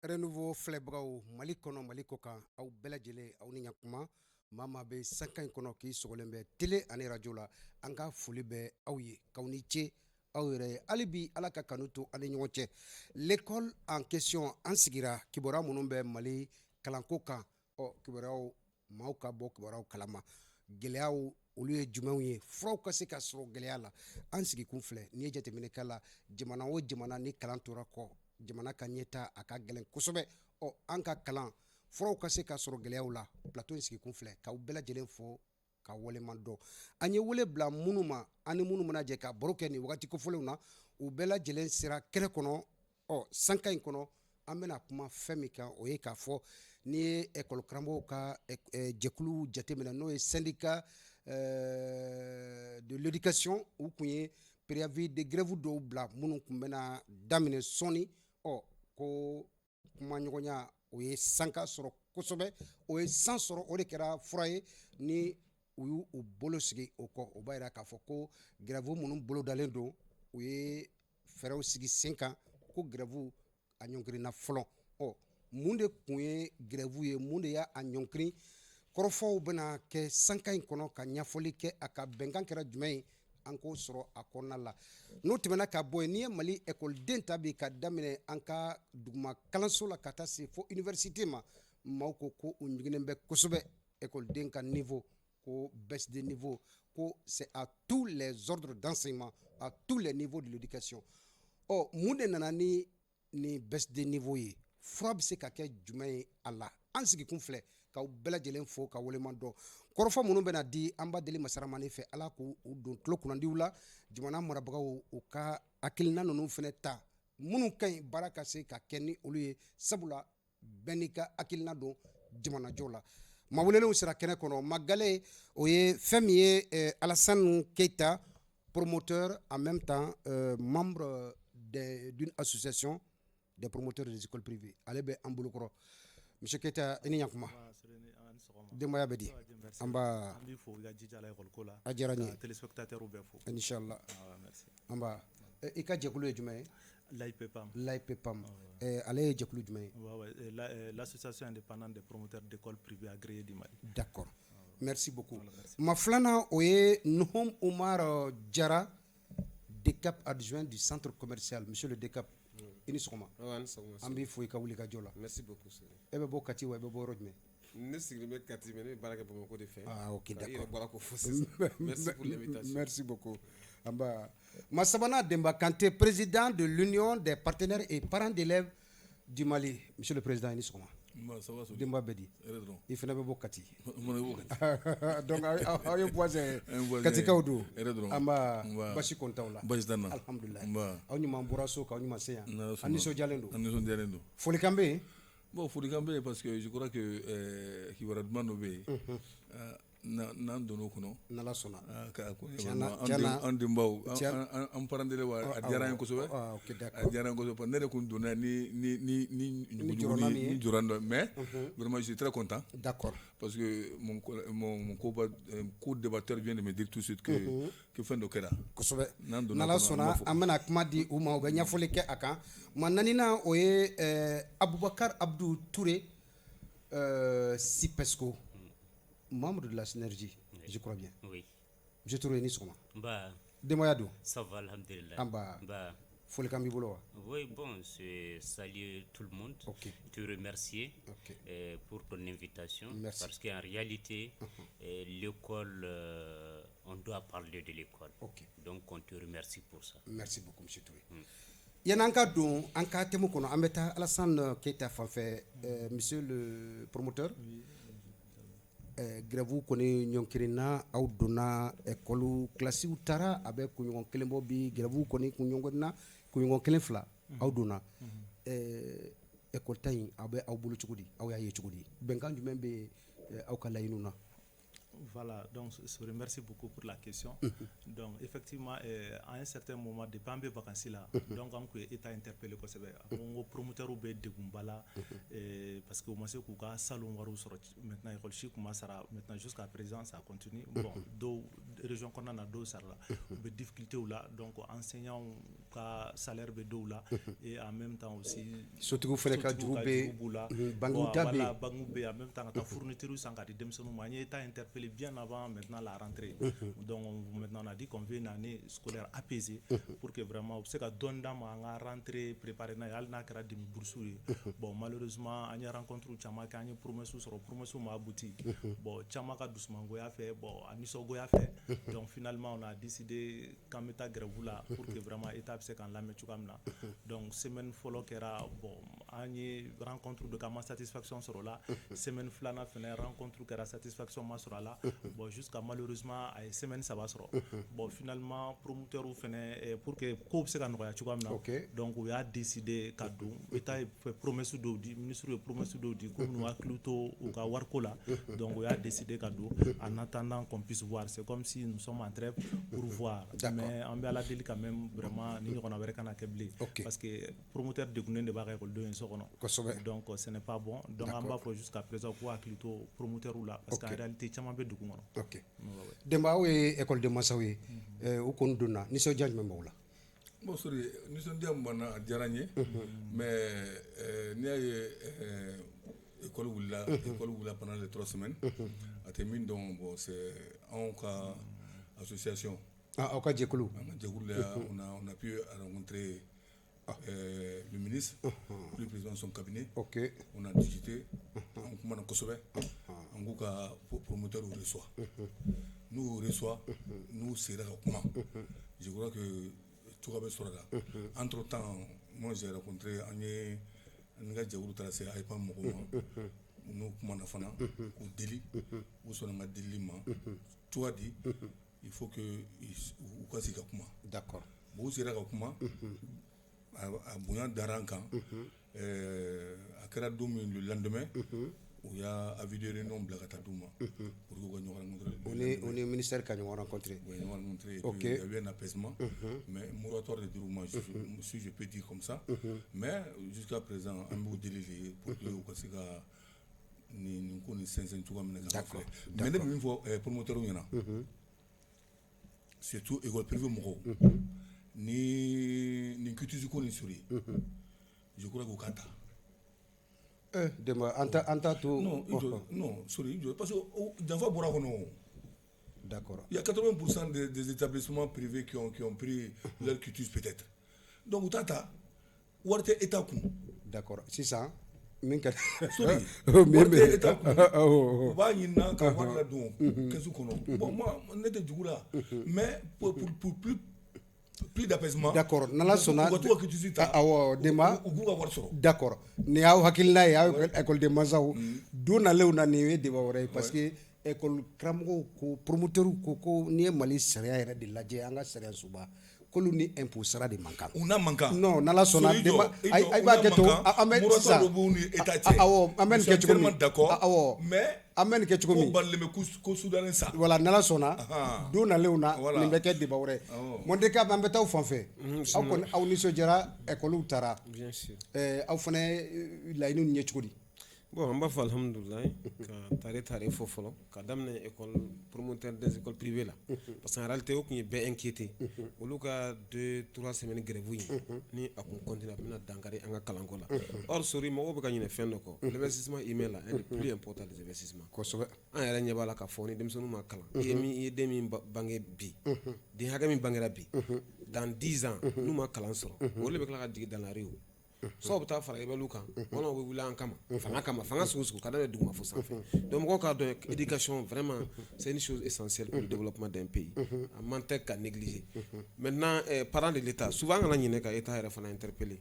renouveau filɛbagaw mali kɔnɔ mali kɔ kan aw bɛɛ lajɛlen aw ni ɲakuma maa maa bɛ sankan in kɔnɔ k'i sɔgɔlen bɛ tele ani rajo la an ka foli bɛ aw ye k'aw ni ce aw yɛrɛ ye hali bi ala ka kanu to ani ɲɔgɔn cɛ l'école en question an sigira kibaruya minnu bɛ mali kalanko kan kibaruyaw maaw ka bɔ kibaruyaw kalama gɛlɛyaw olu ye jumɛnw ye furaw ka se ka sɔrɔ gɛlɛya la an sigi kun filɛ n'i ye jateminɛ k'a la jamana o jamana ni kalan tora kɔ jamana ka ɲɛta a ka gɛlɛn kosɛbɛ an ka kalan furaw ka se ka sɔrɔ gɛlɛyaw la plateau in sigi kun filɛ k'aw bɛɛ lajɛlen fo ka waleman dɔn an ye wele bila minnu ma ani minnu mana jɛ ka baro kɛ nin wagati kofɔlenw na u bɛɛ lajɛlen sera kɛnɛ kɔnɔ sanka in kɔnɔ an bɛna kuma fɛn min kan o ye k'a fɔ n'i ye école karamɔgɔw ka jɛkulu jateminɛ n'o ye syndicat de l'éducation u kun ye préavis de grève dɔw bila minnu kun bɛna daminɛ sɔnni ko kumaɲɔgɔnya o ye sanka sɔrɔ kosɛbɛ o ye san sɔrɔ o de kɛra fura ye ni u y'u bolo sigi o kɔ o b'a yira k'a fɔ ko grève minnu bolo dalen don u ye fɛɛrɛw sigi sen kan ko grève a ɲɔnkirinna fɔlɔ mun de kun ye grève ye mun de y'a ɲɔnkirin kɔrɔfɔw bɛna kɛ sanka in kɔnɔ ka ɲɛfɔli kɛ a ka bɛnkan kɛra jumɛn ye an k'o sɔrɔ a kɔnɔna la n'o tɛmɛna ka bɔ yen n'i ye mali ekɔliden ta bi ka daminɛ an ka duguma kalanso la ka taa se fo université ma maaw ko u ɲiginnen bɛ kosɛbɛ ekɔliden ka niveau ko baisse de niveau ko c'est à tous les ordres d'enseignement à tous les niveaux de l'éducation mun de nana ni baisse de niveau ye fura bɛ se ka kɛ jumɛn ye a la an sigi kun filɛ k'aw bɛɛ lajɛlen fo ka waleman dɔn kɔrɔfɔ minnu bɛna di an b'a deli masaramani fɛ ala k'u don tulo kunnandiw la jamana marabagaw u ka hakilina ninnu fana ta minnu ka ɲi baara ka se ka kɛ ni olu ye sabula bɛɛ n'i ka hakilina don jamanajɔ la maa welelenw sera kɛnɛ kɔnɔ magale o ye fɛn min ye Alassane Keita promoteur en même temps membre d'une association des promoteurs des écoles privées ale bɛ an bolokɔrɔ monsieur Keita i ni ɲakuma denbaya bɛ di an b'a a diyara n ye inchallah an b'a i ka jɛkulu ye jumɛn ye l'AIPPAM ale ye jɛkulu jumɛn ye l'association indépendante des promoteurs d'écoles privées agréées du Mali. D'accord, merci beaucoup. Ma filanan o ye Nuhum Umar Jara, DECAP adjoint du centre commercial. Monsieur le DECAP i ni sɔgɔma an b'i fo i ka wuli ka jɔ la. Merci beaucoup. E bɛ bɔ Kati wa e bɛ bɔ yɔrɔ jumɛn? Ne sigilen bɛ Kati mais ne bɛ baara kɛ Bamakɔ de fɛ. Ok, d'accord. Merci pour l'invitation. Merci beaucoup. Ma sabanan Demba Kanté, président de l'Union des partenaires et parents d'élèves du Mali. Monsieur le président i ni sɔgɔma. Demba bɛ di i fana bɛ bɔ Kati. Donc aw ye voisin Katikaw don an b'a basi kɔni t'aw la alhamdulilayi aw ɲuman bɔra so k'aw ɲuman se yan an nisɔndiyalen don folikan bɛ yen. Bon, folikan bɛ yen parce que je crois que kibaruya duman dɔ bɛ yen n'an donn'o kɔnɔ n'ala sɔnna an denbaw an parents d'élèves a diyara n ye kosɛbɛ a diyara n ye kosɛbɛ ne yɛrɛ kun donna ni jɔrɔn dɔ mais vraiment je suis très content parce que mon co-débatteur vient de me dire tout de suite que fɛn dɔ kɛra kosɛbɛ n'ala sɔnna an bɛna kuma di u ma u bɛ ɲɛfɔli kɛ a kan ma naaninan o ye Abubakar Abdou Touré Sipesco membre de la synergie, je crois bien. Oui. Je te remercie sɔgɔma. Bah. Denbaya don. Ça va, alhamdulillah. Bah. Folikan b'i bolo wa? Oui, bon, je salue tout le monde. Ok. Te remercier pour ton invitation. Merci. Parce qu'en réalité, l'école, on doit parler de l'école. Ok. Donc, on te remercie pour ça. Merci beaucoup, monsieur Touré. Yan'an ka don an ka thème kɔnɔ an bɛ taa Alassane Keita fan fɛ monsieur le promoteur. Grève kɔni ɲɔnkirinna aw donna école classiw taara a bɛ kunɲɔgɔn kelen bɔ bi grève kɔni kunɲɔgɔn kelen fila aw donna école ta in aw bɛ aw bolo cogo di aw y'a ye cogo di bɛnkan jumɛn bɛ aw ka laɲiniw na? Voilà, donc merci beaucoup pour la question. Donc effectivement, à un certain moment, depuis un peu vacances là, donc on peut être interpellé comme ça. On promoteur ou be degumbala parce que au moins c'est qu'au salon waru sur maintenant école chic commence maintenant jusqu'à présent ça continue. Bon, deux régions qu'on a deux ça là, be difficulté ou là, donc enseignant ka salaire be deux là et en même temps aussi surtout vous faites ka djoubé bangoutabe bangoube en même temps ta fourniture sans ka di demsonu manier ta interpellé bien avant maintenant la rentrée. Donc maintenant on a dit qu'on veut une année scolaire apaisée pour que vraiment c'est que donne dans ma rentrée préparée na yal na kra demi bourse. Bon malheureusement on a rencontré chama ka ni promesse sur promesse ma abouti. Bon chama ka doucement goya fait bon aniso goya fait. Donc finalement on a décidé quand meta grève là pour que vraiment étape c'est quand la mettre comme là. Donc semaine follow kera bon on rencontre de kama satisfaction sur là. Semaine flana fait rencontre kera satisfaction ma sur là. Bon jusqu'à malheureusement à semaine ça va sur. Bon finalement promoteur ou fait pour que coupe c'est quand goya tu comme là. Donc on a décidé cadeau état fait promesse de ministre de promesse de comme nous a cluto ou ka warkola. Donc on a décidé cadeau en attendant qu'on puisse voir. C'est comme si nous sommes en trêve pour voir. Mais on va la délire quand même vraiment ni on a verra kana keblé parce que promoteur de gounen de barre école 2 en seconde. Donc ce n'est pas bon. Donc on va jusqu'à présent quoi cluto promoteur ou là parce qu'en réalité chama be dugu ngono. OK. Demba we école de Massawi ou kon donna ni so janj mawla. Bon sorry nous sommes bien bana jaranye mais ni ay école wula pendant les 3 semaines a terminé donc bon c'est en cas association au cas Djekulu on a pu rencontrer le ministre, le président de son cabinet. On a discuté, on a consommé, on a promoteur ou reçoit. Nous reçoit, nous c'est comment. Je crois que tout va bien sur là. Entre temps, moi j'ai rencontré un gars qui a tracé à Ipan Mokouma. Nous comment on a ou délit, ou son nom délit tout a dit, il faut que ou quoi c'est comment. D'accord. Vous c'est comment. À Bouyan Darankan, à Karadoum le lendemain, où il y a avis de nom Blagatadouma. On est au ministère quand on a rencontré. Oui, on a rencontré. Il y a eu un apaisement, mais moratoire de déroulement, si je peux dire comme ça. Mais jusqu'à présent, un mot délégué pour que vous puissiez nous connaissons 500 tout comme les affaires. Mais une fois promoteur, surtout école privée Moro. Ni culture ko ni suri je crois que kata dema anta to non suri parce que d'enfants bora kono d'accord il y a 80% des établissements privés qui ont pris leur culture peut-être donc tata warte état ku d'accord c'est ça min ka suri warte état ku ba yina ka wala don kesu kono bon moi n'était du là mais pour plus d'apaisement. D'accord. Nala sona. Awo dema. D'accord. Ni aw hakilna ya école de Mazaw. Do na lew na niwe de bawre parce que école kramgo ko promoteur ko ni Mali sariya yɛrɛ de lajɛ an ka sariya suba. Kolu ni impôt sara de mankan. On a mankan. Non, nala sona dema ay ba keto amen ça. Awo amen ke cogo d'accord. Awo mais amen ke cogo mi. Ko soudanais ça. Voilà nala sona. Do na lewna ni beke de bawre. Monde ka ban betaw fanfɛ. Aw kon aw ni so jara école tara. Bien sûr. Aw fana layinu ɲɛ cogo di. Bon, on va faire alhamdoulilah ka tare fofolo ka damne école promoteur des écoles privées là parce qu'en réalité on est bien inquiété olu ka 2-3 semaines grève ni akon continue na dankari anga kalanko là or sori mo be ka ñine fenn ko l'investissement email là est le plus important des investissements ko sobe an yara ñebala ka foni dem sonu ma kalan yemi demi bangé bi di hagami bangera bi dans 10 ans nous ma kalan soro wole be kala ka digi dans la rue so bata fara ibelu kan wala we wula kama fanga susu kada de duma fo sanfé donc ko ka donc éducation vraiment c'est une chose essentielle pour le développement d'un pays à manque qu'à négliger maintenant parents de l'état souvent on a ñine ka état era fana interpeller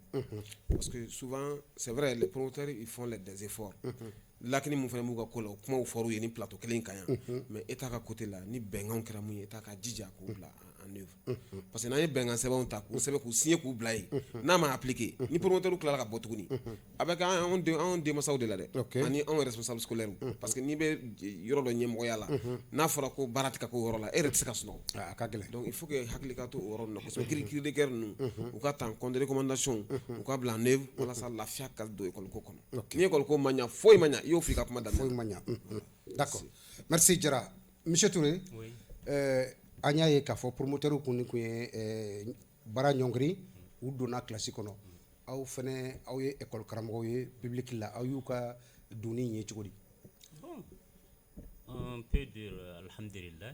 parce que souvent c'est vrai les promoteurs ils font des efforts lakini mu fana mu ka ko la kuma foru ye ni plateau kelen kan mais état ka côté là ni bengan kera mu état ka jija ko la en œuvre parce que n'an ye bɛnkan sɛbɛnw ta k'u sɛbɛn k'u signer k'u bila yen n'a ma appliquer ni promoteur tilala ka bɔ tuguni a bɛ kɛ anw denmansaw de la dɛ ani anw responsable scolaire parce que n'i bɛ yɔrɔ dɔ ɲɛmɔgɔya la n'a fɔra ko baara tɛ ka k'o yɔrɔ la e yɛrɛ tɛ se ka sunɔgɔ a ka gɛlɛn donc il faut que hakili ka to o yɔrɔ ninnu na kosɛbɛ kiiritigɛkɛr ninnu u ka ta compte de recommandation u ka bila en œuvre walasa lafiya ka don école ko kɔnɔ ni école ko ma ɲa foyi ma ɲa i y'o f'i ka kuma daminɛ foyi ma ɲa d'accord merci Jara monsieur Touré an y'a ye k'a fɔ promoteur kun ye baara ɲɔngiri u donna classe kɔnɔ aw fɛnɛ aw ye école karamɔgɔw ye public la aw y'u ka donni ye cogo di? Bon, on peut dire alhamdulillah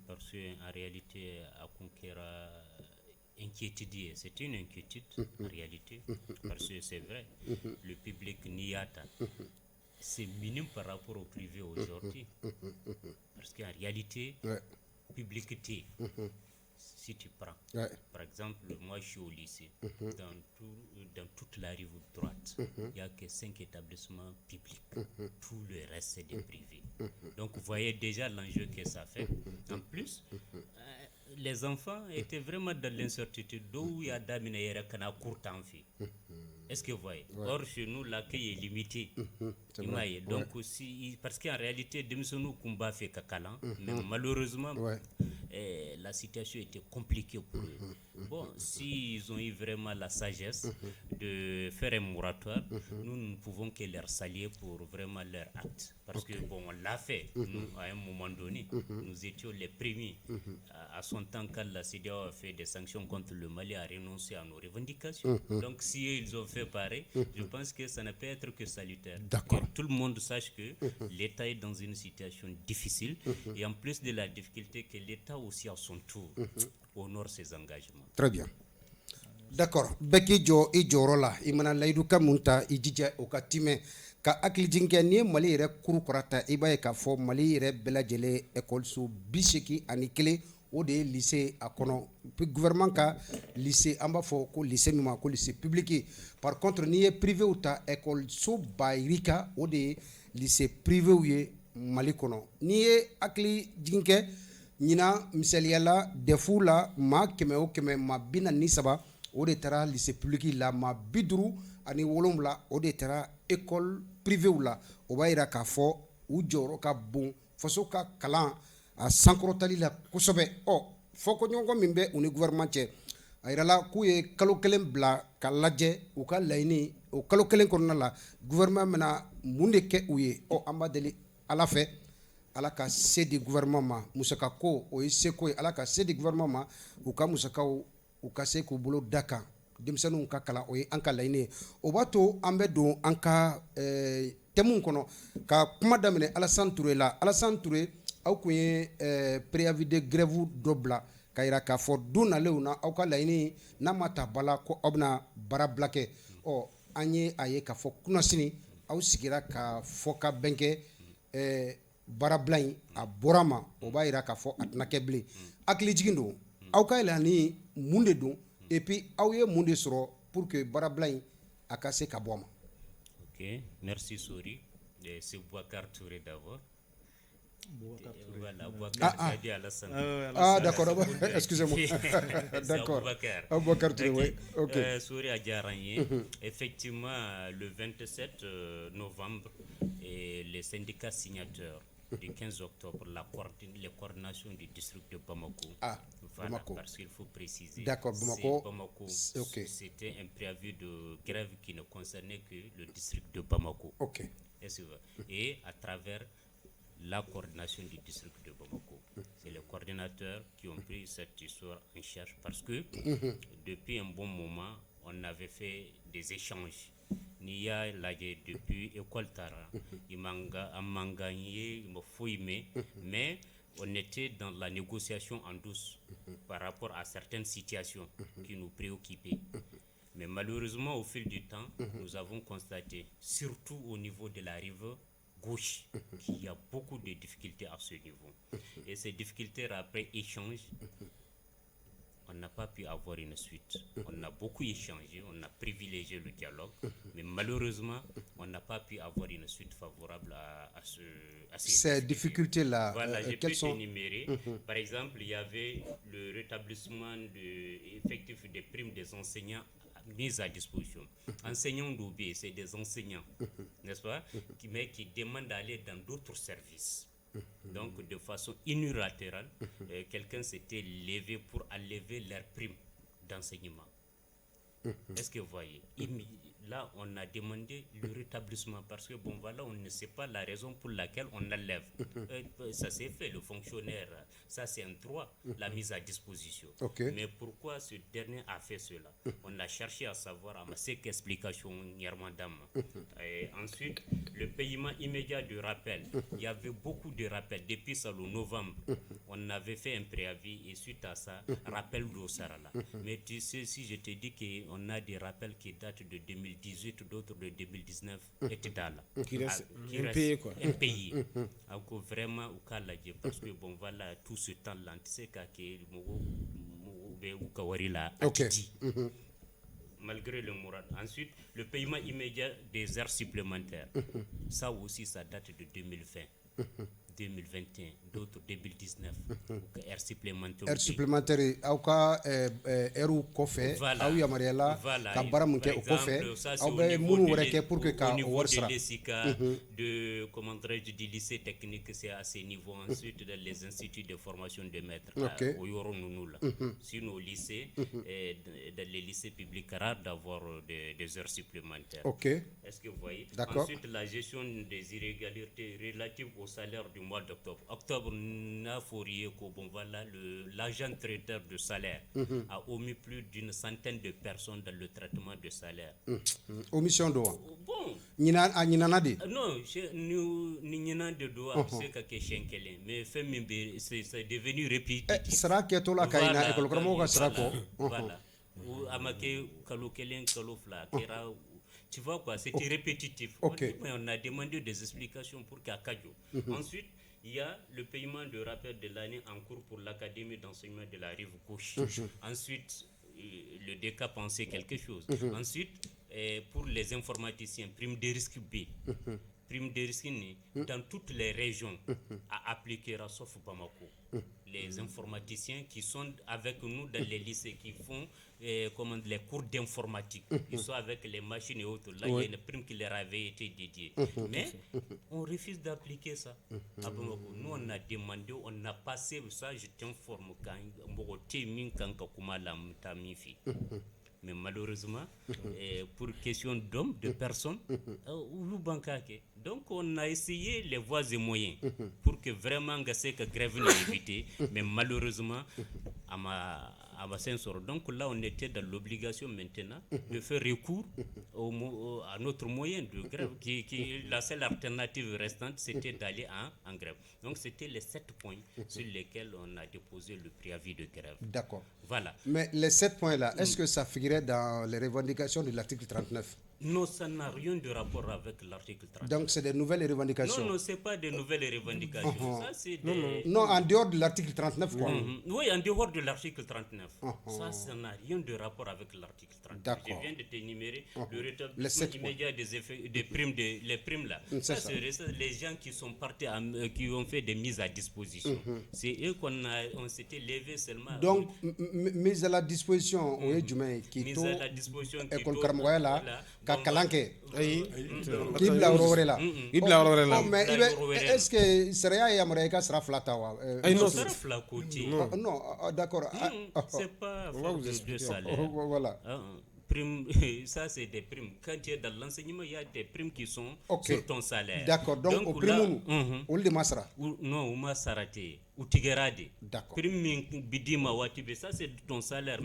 parce qu'en réalité à Conquera inquiétude, c'est une inquiétude en réalité parce que c'est vrai le public niata c'est minime par rapport au privé aujourd'hui parce qu'en réalité publicité si tu prends par exemple moi je suis au lycée dans toute la rive droite il n'y a que 5 établissements publics tout le reste c'est des privés donc vous voyez déjà l'enjeu que ça fait en plus les enfants étaient vraiment dans l'incertitude d'où il y a d'amener kana court en vie. Est-ce que vous voyez? Or chez nous l'accueil est limité. Donc aussi parce qu'en réalité nous combat fait kakalan mais malheureusement la situation était compliquée pour eux. Bon, s'ils ont eu vraiment la sagesse de faire un moratoire, nous ne pouvons que leur saluer pour vraiment leur acte. Parce que bon, on l'a fait. Nous, à un moment donné, nous étions les premiers. À son temps, quand la CEDEAO a fait des sanctions contre le Mali, a renoncé à nos revendications. Donc si ils ont fait pareil, je pense que ça ne peut être que salutaire. Que tout le monde sache que l'État est dans une situation difficile et en plus de la difficulté que l'État aussi à son tour honore ses engagements. Très bien. D'accord. Beki jo i joro la imana laidu ka munta i jija o ka time ka akili jinke ni Mali yɛrɛ kuru kɔrɔta i b'a ye k'a fɔ Mali yɛrɛ bɛɛ lajɛlen écoleso 81 o de ye lycée a kɔnɔ gouvernement ka lycée an b'a fɔ ko lycée min ma ko lycée public par contre n'i ye privé ta écoleso bayirika o de ye lycée privé ye Mali kɔnɔ n'i ye akili jinke ɲina misaliyala defu la maa 100 maa 43 o de taara lycée public la maa 57 o de taara école privée la o b'a yira k'a fɔ u jɔyɔrɔ ka bon faso ka kalan a sankɔrɔtali la kosɛbɛ fɔkoɲɔgɔn min bɛ u ni gouvernement cɛ a yirala k'u ye kalo 1 bila ka lajɛ u ka laɲini o kalo 1 kɔnɔna la gouvernement bɛna mun de kɛ u ye an b'a deli ala fɛ ala ka se di gouvernement ma musaka ko o ye seko ye ala ka se di gouvernement ma u ka musakaw u ka se k'u bolo da kan denmisɛnninw ka kalan o ye an ka laɲini ye o b'a to an bɛ don an ka thème kɔnɔ ka kuma daminɛ Alassane Touré la Alassane Touré aw kun ye préavis de grève dɔ bila ka yira k'a fɔ don nalenw na aw ka laɲini n'a ma ta bala ko aw bɛna baara bila kɛ an ye a ye k'a fɔ kunasini aw sigira ka fɔ ka bɛn kɛ baarabila in a bɔra ma o b'a yira k'a fɔ a tɛna kɛ bilen hakili jigin don aw ka laɲini mun de don et puis aw ye mun de sɔrɔ pour que baarabila in a ka se ka bɔ a ma. Ok, merci Sori. C'est Boubacar Touré d'abord. Voilà, Boubacar dit Alassane. D'accord, excusez-moi. D'accord. Boubacar Touré, oui. Ok. Sori a Djaranye. Effectivement, le 27 novembre, les syndicats signataires du 15 octobre, les coordinations du district de Bamako. Voilà, Bamako. Parce qu'il faut préciser. D'accord, Bamako. C'était un préavis de grève qui ne concernait que le district de Bamako. Ok. Et à travers la coordination du district de Bamako. C'est les coordinateurs qui ont pris cette histoire en charge parce que depuis un bon moment, on avait fait des échanges. Niya lajé depuis école Tara, mais on était dans la négociation en douce par rapport à certaines situations qui nous préoccupaient. Mais malheureusement, au fil du temps, nous avons constaté, surtout au niveau de la rive gauche, qu'il y a beaucoup de difficultés à ce niveau. Et ces difficultés, après échange, on n'a pas pu avoir une suite. On a beaucoup échangé, on a privilégié le dialogue, mais malheureusement, on n'a pas pu avoir une suite favorable à ces difficultés-là. Voilà, je peux énumérer. Par exemple, il y avait le rétablissement effectif des primes des enseignants mises à disposition. Enseignants d'OB, c'est des enseignants, n'est-ce pas, mais qui demandent d'aller dans d'autres services. Donc, de façon unilatérale, quelqu'un s'était levé pour enlever leurs primes d'enseignement. Est-ce que vous voyez? Là, on a demandé le rétablissement parce que, bon, voilà, on ne sait pas la raison pour laquelle on enlève. Ça s'est fait, le fonctionnaire, ça c'est un droit, la mise à disposition. Mais pourquoi ce dernier a fait cela? On a cherché à savoir, c'est qu'explication, madame. Et ensuite, le paiement immédiat de rappel. Il y avait beaucoup de rappels. Depuis ça, le novembre, on avait fait un préavis et suite à ça, rappel d'Osarala. Mais tu sais, si je te dis qu'on a des rappels qui datent de 2018, d'autres de 2019, et là. Qui reste impayé, quoi. Impayé. Donc vraiment, au cas là, parce que bon, voilà, tout ce temps-là, tu sais malgré le moral. Ensuite, le paiement immédiat des heures supplémentaires. Ça aussi, ça date de 2020. 2021, d'autres 2019, heures supplémentaires. Heures supplémentaires, auka heure kofe, au yamariela, kabara munke au kofe, au be munu reke pour que ka warsra. Au niveau de l'ESICA, de comment dirais-je, du lycée technique, c'est à ce niveau. Ensuite, dans les instituts de formation de maîtres, au Yoro Nounoula. Sinon, au lycée, dans les lycées publics, rare d'avoir des heures supplémentaires. Est-ce que vous voyez? Ensuite, la gestion des irrégularités relatives au salaire du mois d'octobre. Octobre, n'a fourrié que bon voilà, l'agent traiteur de salaire a omis plus d'une centaine de personnes dans le traitement de salaire. Omission d'où? Bon. Ninanadi? Non, nous n'avons de doigts, c'est que Shenkele, mais c'est devenu répétitif. Sera que tout la kaina école comme sera ko. Voilà. Ou amake kalokelen kalofla kera. Tu vois quoi, c'était répétitif. Mais on a demandé des explications pour Kakadjo. Ensuite, il y a le paiement de rappel de l'année en cours pour l'Académie d'enseignement de la Rive Gauche. Ensuite, le DECA pensait quelque chose. Ensuite, pour les informaticiens, prime de risque B. Prime de risque dans toutes les régions à appliquer sauf Bamako. Les informaticiens qui sont avec nous dans les lycées, qui font les cours d'informatique, ils sont avec les machines et autres. Là, il y a une prime qui leur avait été dédiée. Mais on refuse d'appliquer ça. À Bamako. Nous, on a demandé, on a passé ça, je t'informe, mais malheureusement, pour question d'hommes, de personnes, donc on a essayé les voies et moyens pour que vraiment que grève n'est évitée, mais malheureusement, à ma sensor. Donc là, on était dans l'obligation maintenant de faire recours à notre moyen de grève, qui la seule alternative restante, c'était d'aller en grève. Donc c'était les 7 points sur lesquels on a déposé le préavis de grève. D'accord. Voilà. Mais les 7 points-là, est-ce que ça figurait dans les revendications de l'article 39? Non, ça n'a rien de rapport avec l'article 39. Donc c'est des nouvelles revendications? Non, ce n'est pas des nouvelles revendications. Ça, c'est non, en dehors de l'article 39, quoi. Oui, en dehors de l'article 39. Ça n'a rien de rapport avec l'article 39. D'accord. Je viens de t'énumérer le rétablissement immédiat des primes, les primes là. Ça, c'est les gens qui sont partis, qui ont fait des mises à disposition. C'est eux qu'on s'était levé seulement. Donc, mise à la disposition, qui mise à la disposition, école Karamoya là, Kalanke. Mais est-ce que Seria et Américain sera flatawa? Non, sera flacoti. Non, d'accord. C'est pas de salaire. Voilà. Prime, ça c'est des primes. Quand tu es dans l'enseignement, il y a des primes qui sont sur ton salaire. D'accord, donc au prime ou le masra? Non, ou masarate, ou tigerade. D'accord. Prime bidima watibe, ça c'est ton salaire.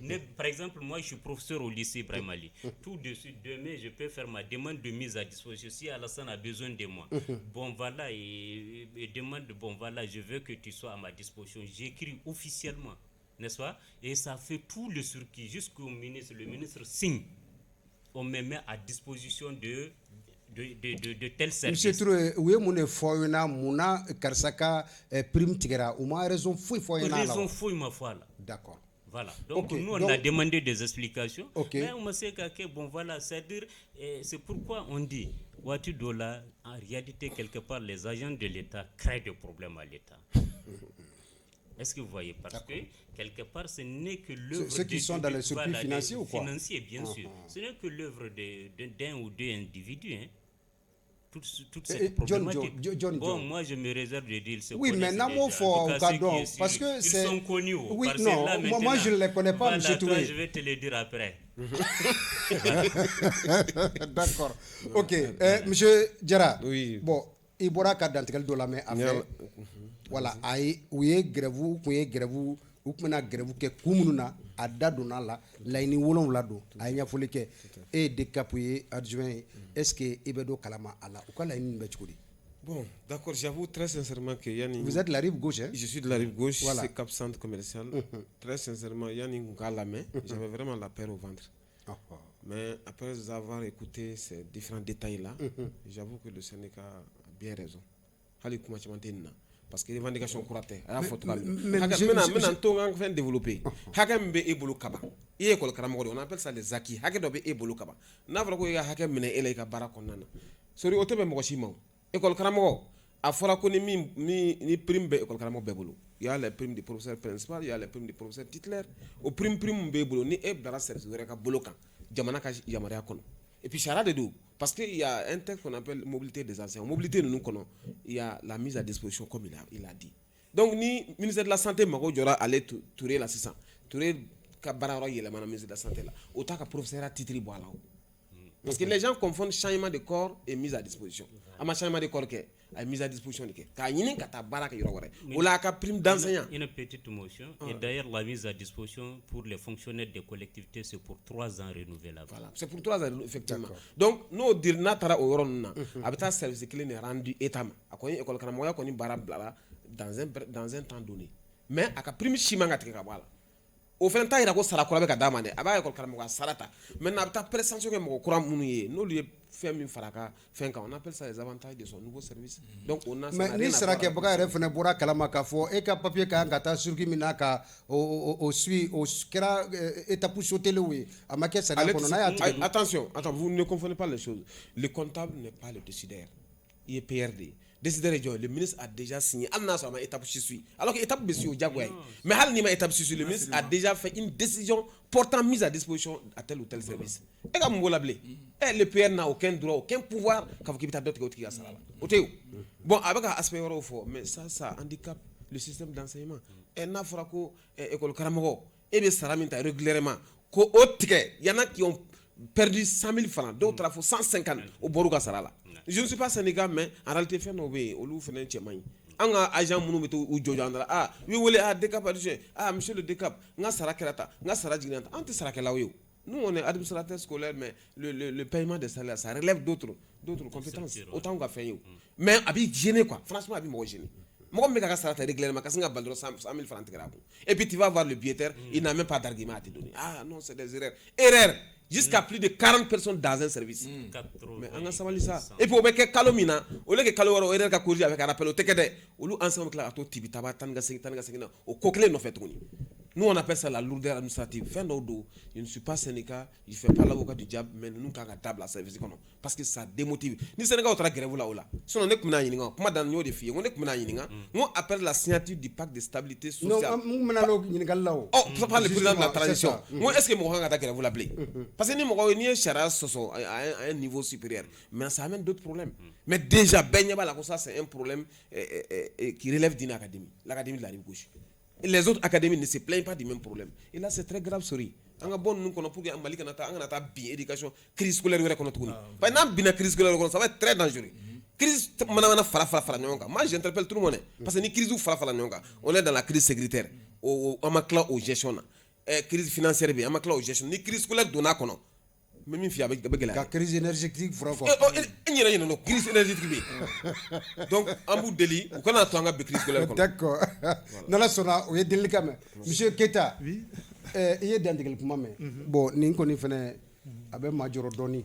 Mais par exemple, moi je suis professeur au lycée Brahmali. Tout de suite, demain, je peux faire ma demande de mise à disposition. Si Alassane a besoin de moi, bon voilà, et demande, bon voilà, je veux que tu sois à ma disposition. J'écris officiellement. N'est-ce pas? Et ça fait tout le circuit jusqu'au ministre. Le ministre signe. On me met à disposition de tels services. Monsieur Touré, oui, mon foyena, mona karsaka prime tigera. Ou ma raison fouille foyena. Raison fouille ma foi là. D'accord. Voilà. Donc nous, on a demandé des explications. Mais on sait que, bon, voilà, c'est-à-dire, c'est pourquoi on dit, Ouattidola, en réalité, quelque part, les agents de l'État créent des problèmes à l'État. Est-ce que vous voyez? Parce que, quelque part, ce n'est que l'œuvre... Ceux qui sont dans les circuits financiers ou quoi? Financiers, bien sûr. Ce n'est que l'œuvre d'un ou deux individus, hein. Toute cette problématique. Bon, moi je me réserve de dire ce oui, mais non, parce que ils sont connus. Oui, non, moi je ne les connais pas, voilà, toi, je vais te le dire après. D'accord. Ok, monsieur Diarra. Oui. Bon, il bɔra ka dantigɛli dɔ lamɛn a fɛ. Voilà, u ye grève u tun bɛna grève kɛ kun minnu na a da donna la laɲini 7 don a ye ɲɛfɔli kɛ e ye DCAP ye adjoint ye est-ce que i bɛ don kalama a la u ka laɲini bɛ cogo di? Bon, d'accord, j'avoue très sincèrement que Yanni... Vous êtes de la rive gauche, hein? Je suis de la rive gauche, voilà. C'est Cap Centre Commercial. Très sincèrement, Yanni Ngouka la main, j'avais vraiment la peur au ventre. Mais après avoir écouté ces différents détails-là, j'avoue que le syndicat a bien raison. Parce que les revendications courates, maintenant, développer. On appelle ça les acquis. N'a pas école karamo a fɔra ko ni prime bɛ école karamo bɛɛ bolo il y a les primes du professeur principal, il y a les primes du professeur titulaire o prime bɛɛ bolo ni e bilara service wɛrɛ ka bolo kan jamana ka yamaruya kɔnɔ et puis sariya de don parce que il y a un texte qu'on appelle mobilité des anciens mobilité ninnu kɔnɔ il y a la mise à disposition comme il a dit donc ni ministère de la santé mago jɔra ale Touré la sisan Touré ka baara yɔrɔ yɛlɛmana ministère de la santé la o t'a ka professeur titre bɔ a la parce que les gens confondent changement de corps et mise à disposition. Un changement de corps est mise à disposition. Prime d'enseignant. Une petite motion. Et d'ailleurs, la mise à disposition pour les fonctionnaires des collectivités, c'est pour 3 ans renouvelable. Voilà, c'est pour 3 ans, effectivement. Donc, nous, dire natara au ron, avec un service qui est rendu état, à quoi école karamoya koni barabla dans un temps donné. Mais à la prime chimanga voilà. Au fin de temps, il y a un salaire avec Adama. Aba école karamoya sarata. Maintenant, avec ta prestation que mon courant mouillé, nous lui fait une faraka. On appelle ça les avantages de son nouveau service. Donc on a. Mais ni sera que baga refene bora kalama kafo e ka papier ka ngata surki minaka au suit au kera étape sauter oui. Amake ça attention, vous ne confondez pas les choses. Le comptable n'est pas le décideur. Il est PRD. Le ministre a déjà signé. Alors que l'étape de Diagoué. Mais le ministre a déjà fait une décision portant mise à disposition à tel ou tel service. Et comme vous l'avez, le PR n'a aucun droit, aucun pouvoir quand vous quittez d'autres côtés. Bon, avec un aspect mais ça handicape le système d'enseignement. Et n'a pas école Karamogo. Et bien, ça ramène régulièrement. Il y en a qui ont perdu 100 000 francs, d'autres ont 150 au Boruga Sarala. Je ne suis pas syndicat, mais en réalité, fait nos veilles, au loup, fait un tchémaï. Un agent mounou ou Djojandra, ah, oui, vous voulez DCAP, ah, monsieur le DCAP, n'a Sarakerata, n'a Saradjinata, anti Sarakelaou. Nous, on est administrateur scolaire, mais le paiement des salaires, ça relève d'autres compétences. Autant qu'on fait. Mais, habit gêné, quoi. Franchement, habit moi gêné. Moi, je me suis régulièrement, parce que 100 000 francs. Et puis, tu vas voir le biétaire, il n'a même pas d'argument à te donner. Ah, non, c'est des erreurs. Erreurs! Jusqu'à plus de 40 personnes dans un service. Mais on a savali ça. Et puis on met que Kalomina, au lieu que Kaloro erreur ka corriger avec un appel au tekede, au lieu ensemble que la to tibitaba tanga sengina au coquelin no fait tourner. Nous on appelle ça la lourdeur administrative. Fin d'odo, je ne suis pas syndicat, je ne fais pas l'avocat du diable, mais nous quand on table à service parce que ça démotive. Ni Sénégal au grève là là. Si on est comme na comment dans nos défis, on est comme na yinga, on appelle la signature du pacte de stabilité sociale. Non, menalo yinga là. Oh, ça parle le président de la transition. Moi est-ce que mon rang a grève l'appeler? Parce que ni mon ni chara soso à un niveau supérieur, mais ça amène d'autres problèmes. Mais déjà Benyaba là comme ça c'est un problème qui relève d'une académie, l'académie de la rive gauche. Et les autres académies ne se plaignent pas du même problème. Et là, c'est très grave, sorry. On a bon nous pour que en Mali, on a bien éducation, crise scolaire, on a tout. Par exemple, bien crise scolaire, ça va être très dangereux. Crise, moi, j'interpelle tout le monde. Parce que ni crise ou on est dans la crise sécuritaire. On a cla au gestion. Crise financière, on a cla au gestion. Ni crise scolaire, on a kono. Mais mi fi avec la crise énergétique franco crise énergétique donc en bout de lit on connaît tanga be crise scolaire d'accord nala sona o ye deli kame monsieur Keita oui ye dandigel kuma me bon ni ko ni fene abe majoro doni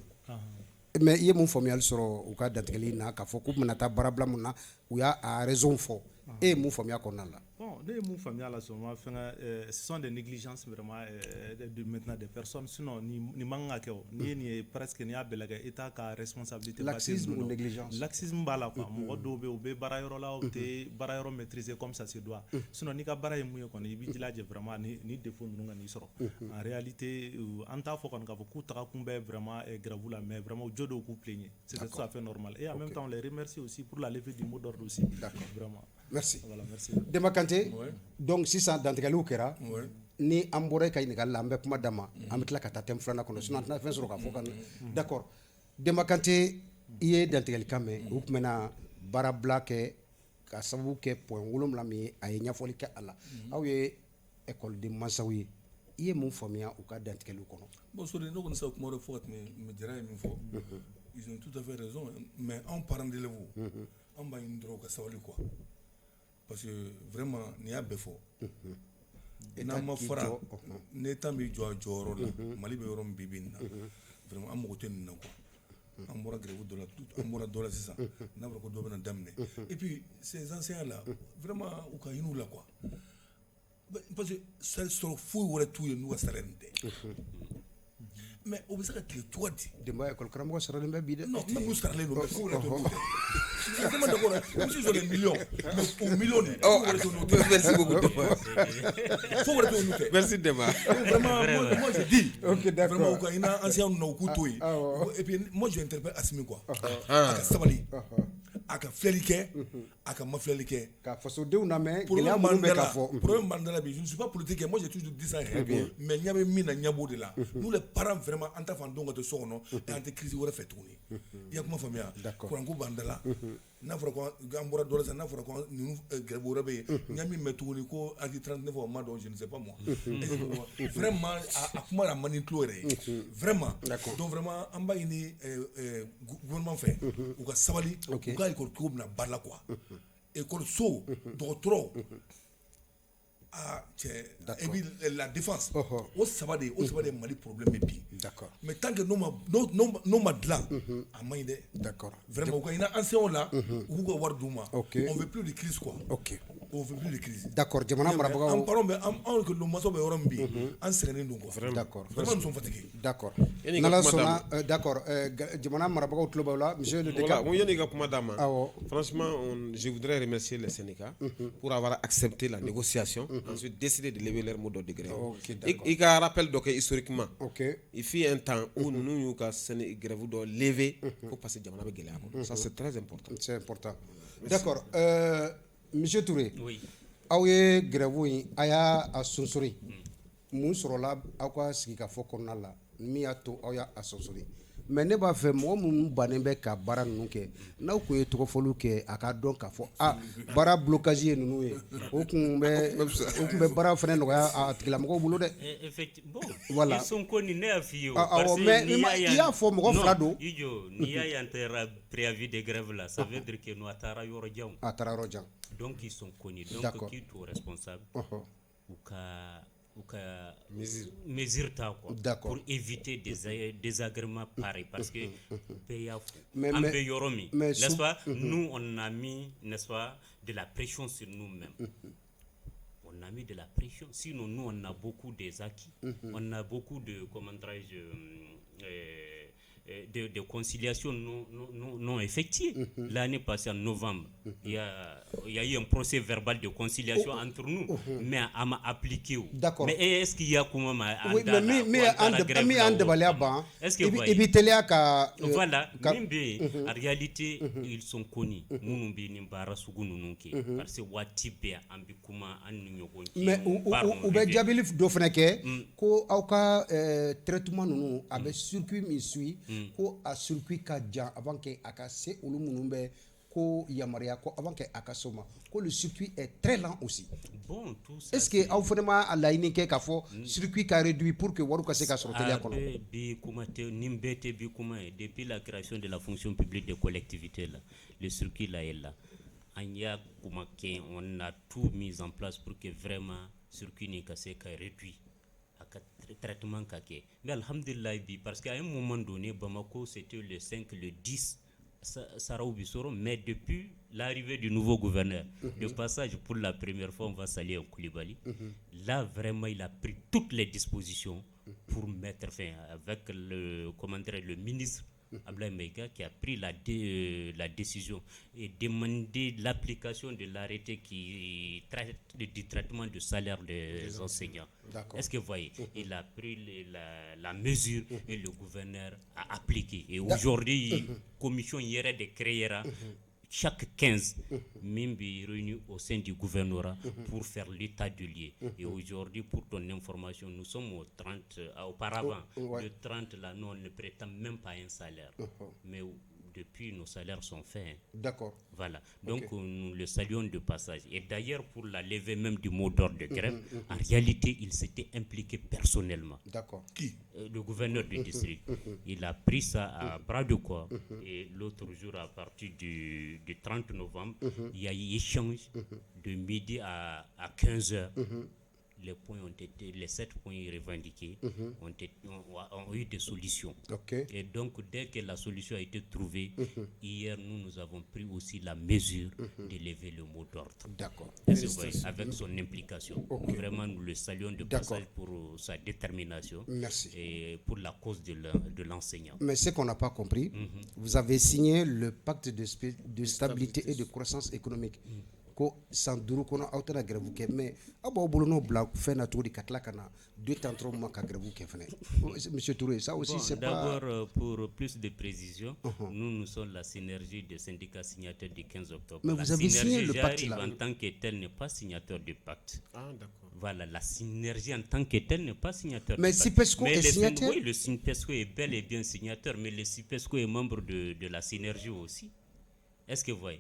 mais ye mun famial soro u ka dandigeli na ka fo ku menata barabla mun na u ya a raison fo e mun famia ko na la bon ne ye mun faamuya la seulement ce sont des négligences vraiment maintenant des personnes, sinon ni man ka kɛ o ni ye nin ye presque ni y'a bɛɛ lajɛ État ka responsabilité laxisme ou négligence, laxisme b'a la quoi mɔgɔ dɔw bɛ yen u bɛ baarayɔrɔ la u tɛ baarayɔrɔ maîtriser comme ça se doit, sinon n'i ka baara ye mun ye kɔni i b'i jilaja vraiment ni défaut ninnu ka n'i sɔrɔ en réalité an t'a fɔ kɔni k'a fɔ k'u taga kun bɛ vraiment grève la, mais vraiment jo dɔw k'u plaigner, c'est tout à fait normal, et en même temps on les remercie aussi pour la levée du mot d'ordre aussi. D'accord, vraiment. Merci. Voilà, merci. Demba Kanté, donc sisan dantigɛliw kɛra ni an bɔra i ka ɲininkali la an bɛ kuma da ma an bɛ tila ka taa thème filanan kɔnɔ sinon an tɛna fɛn sɔrɔ k'a fɔ ka d'accord Demba Kanté i ye dantigɛlikan mɛn u tun bɛna baarabila kɛ ka sababu kɛ point 7 min ye a ye ɲɛfɔli kɛ a la aw ye ekɔliden mansaw ye i ye mun faamuya u ka dantigɛliw kɔnɔ. Bon sori ne kɔni sa kuma dɔ fɔ ka tɛmɛ mais Jara ye min fɔ ils ont tout à fait raison, mais anw parents d'élèves an b'a ɲini dɔrɔn u ka sabali quoi, parce que vraiment n'i y'a bɛɛ fɔ n'an ma fara n'État b'i jɔ a jɔyɔrɔ la Mali bɛ yɔrɔ min bi na vraiment an mago tɛ nin na quoi. An bɔra grève dɔ la an bɔra dɔ la sisan n'a fɔra ko dɔ bɛna daminɛ et puis ces enseignants là vraiment u ka ɲini u la quoi, parce que ça sɔrɔ foyi wɛrɛ t'u ye n'u ka salaire tɛ. Mais o bɛ se ka tile cogo di? Denba école karamɔgɔ saralen bɛ bi dɛ. Non, même saralen don, mais foyi wɛrɛ t'u tɛ. Je suis d'accord, même s'ils ont des millions, mais au million, Merci beaucoup. foyi wɛrɛ t'u tɛ. Merci Demba. Vraiment, moi je dis, Ok, d'accord. vraiment, quand il y a un ancien ou k'u to yen, et puis moi je interpelle Assimi quoi, a ka sabali, a ka filɛli kɛ, a ka mafilɛli kɛ. Ka fasodenw lamɛn gɛlɛya minnu bɛ ka fɔ. Problème b'an da la bi, je ne suis pas politique, moi j'ai toujours dit ça, mais ɲɛ bɛ min na ɲɛ b'o de la. Nous les parents vraiment an t'a fɔ an denw ka to so kɔnɔ et an tɛ crise wɛrɛ fɛ tuguni. I y'a kuma faamuya? Kuran ko b'an da la. N'a fɔra ko an bɔra dɔ la sisan n'a fɔra ko ninnu grève wɛrɛ bɛ yen ɲɛ min bɛ tuguni ko article 39 o ma dɔn je ne sais pas moi. Vraiment a kuma a man di tulo yɛrɛ ye. Vraiment. Donc vraiment an b'a ɲini gouvernement fɛ u ka sabali u ka école tigiw bɛna baara la quoi. École-so dɔgɔtɔrɔ et puis la défense o saba de Mali problème bɛ bi. D'accord. Mais tant que n'o ma dilan a man ɲi dɛ. D'accord. Vraiment u ka ɲini enseignants la u k'u ka wari d'u ma. Ok. On veut plus de crise quoi. Ok. On veut plus de crise. D'accord, jamana marabagaw. An parents bɛ anw que mansaw bɛ yɔrɔ min bi an sɛgɛnnen don quoi. D'accord. Vraiment nous sommes fatigués. D'accord. Yani N'Ala ka kuma d'a sɔnna d'accord jamana marabagaw tulo b'aw la monsieur le Voilà, décan. yani ka kuma d'a ma. Awɔ. Franchement, je voudrais remercier les syndicats pour avoir accepté la négociation, ensuite décidé de lever leur mot de grève. Ok, d'accord. Il y a un rappel donc historiquement. Ok. Il fut un temps où nous nous avons grève de lever pour passer jamana be gɛlɛya kɔnɔ. Ça c'est très important. C'est important. D'accord. Monsieur Touré. Oui. Aw ye grève in a y'a sonsori mun sɔrɔla aw ka sigikafɔ kɔnɔna la min y'a to aw y'a sonsori mais ne b'a fɛ mɔgɔ minnu bannen bɛ ka baara ninnu kɛ n'aw kun ye tɔgɔfɔliw kɛ a ka dɔn k'a fɔ baara blocage ye ninnu ye o kun bɛ baara fɛnɛ nɔgɔya a tigilamɔgɔw bolo dɛ. Effectivement. Voilà. Ils sont connus, ne y'a f'i ye o. Awɔ mais i y'a fɔ mɔgɔ fila don. Non, Ijo, n'i y'a y'an taara préavis de grève là, ça veut dire que nous a taara yɔrɔ jan. A taara yɔrɔ jan. Donc ils sont connus. D'accord. Donc qui est responsable ou ka mesure ta quoi. D'accord. Pour éviter des désagréments pareils parce que pays Mais- n'est-ce pas, nous on a mis, n'est-ce pas, de la pression sur nous-mêmes. On a mis de la pression, sinon nous on a beaucoup des acquis, on a beaucoup de, comment dirais-je, de conciliation non effectuée. L'année passée en novembre, il y a eu un procès verbal de conciliation entre nous, mais à m'a appliqué. D'accord. Mais est-ce qu'il y a comment Oui, mais an dabaliya ban est-ce que i b'i teliya ka voilà, min bɛ en réalité ils sont connus minnu bɛ nin baara sugu ninnu kɛ parce que waati bɛɛ an bɛ kuma an ni ɲɔgɔn cɛ. mais u bɛ jaabili dɔ fana kɛ ko aw ka traitement ninnu a bɛ circuit min suit ko a circuit ka jan avant que a ka se olu minnu bɛ ko yamaruya ko avant que a ka se o ma ko le circuit est très lent aussi. Bon, tout ça, est-ce que aw fana ma a laɲini kɛ k'a fɔ circuit ka réduit pour que wariw ka se ka sɔrɔ teliya kɔnɔ. bi kuma tɛ nin bɛɛ tɛ bi kuma ye depuis la création de la fonction publique des collectivités là, le circuit là est là. An y'a kuma kɛ, on a tout mis en place pour que vraiment circuit nin ka se ka réduit a ka traitement ka kɛ. Mais alhamdulillah bi parce qu'à un moment donné Bamako c'était le 5 le 10 Sarao Bissoro, mais depuis l'arrivée du nouveau gouverneur, de passage pour la première fois, on va saluer Koulibaly. Là, vraiment, il a pris toutes les dispositions pour mettre fin avec le ministre Ablaye Meiga qui a pris la décision et demandé l'application de l'arrêté qui traite du traitement du salaire des enseignants. Est-ce que vous voyez, il a pris la mesure et le gouverneur a appliqué. Et aujourd'hui, commission hier de créera chaque 15 Mimbi réunis au sein du gouvernorat pour faire l'état du lieu. Et aujourd'hui, pour ton information, nous sommes au 30, auparavant, le 30 là, nous on ne prétend même pas un salaire. Mais depuis, nos salaires sont faits. D'accord. Voilà. Donc, nous le saluons de passage. Et d'ailleurs, pour la levée même du mot d'ordre de grève, en réalité, il s'était impliqué personnellement. D'accord. Qui? Le gouverneur du district. Il a pris ça à bras de corps. Et l'autre jour, à partir du 30 novembre, il y a eu échange de midi à 15h. Les 7 points revendiqués ont eu des solutions. Et donc, dès que la solution a été trouvée, hier, nous avons pris aussi la mesure de lever le mot d'ordre. D'accord. Avec son implication. Vraiment, nous le saluons de passage pour sa détermination. Merci. Et pour la cause de l'enseignant. Mais ce qu'on n'a pas compris, vous avez signé le pacte de stabilité et de croissance économique. Ko san duru kono aw tana grève ke mais abo bolo no bla fena to di katla kana 2 temps 3 mois ka grève ke fene. Monsieur Touré, ça aussi c'est pas d'abord pour plus de précision, nous sommes la synergie des syndicats signataires du 15 octobre. Mais vous avez signé le pacte là. En tant que tel n'est pas signateur du pacte. Ah d'accord. Voilà, la synergie en tant que tel n'est pas signateur mais du pacte. Sipesco est signataire. Oui, le Sipesco est bel et bien signateur, mais le Sipesco est membre de la synergie aussi. Est-ce que vous voyez?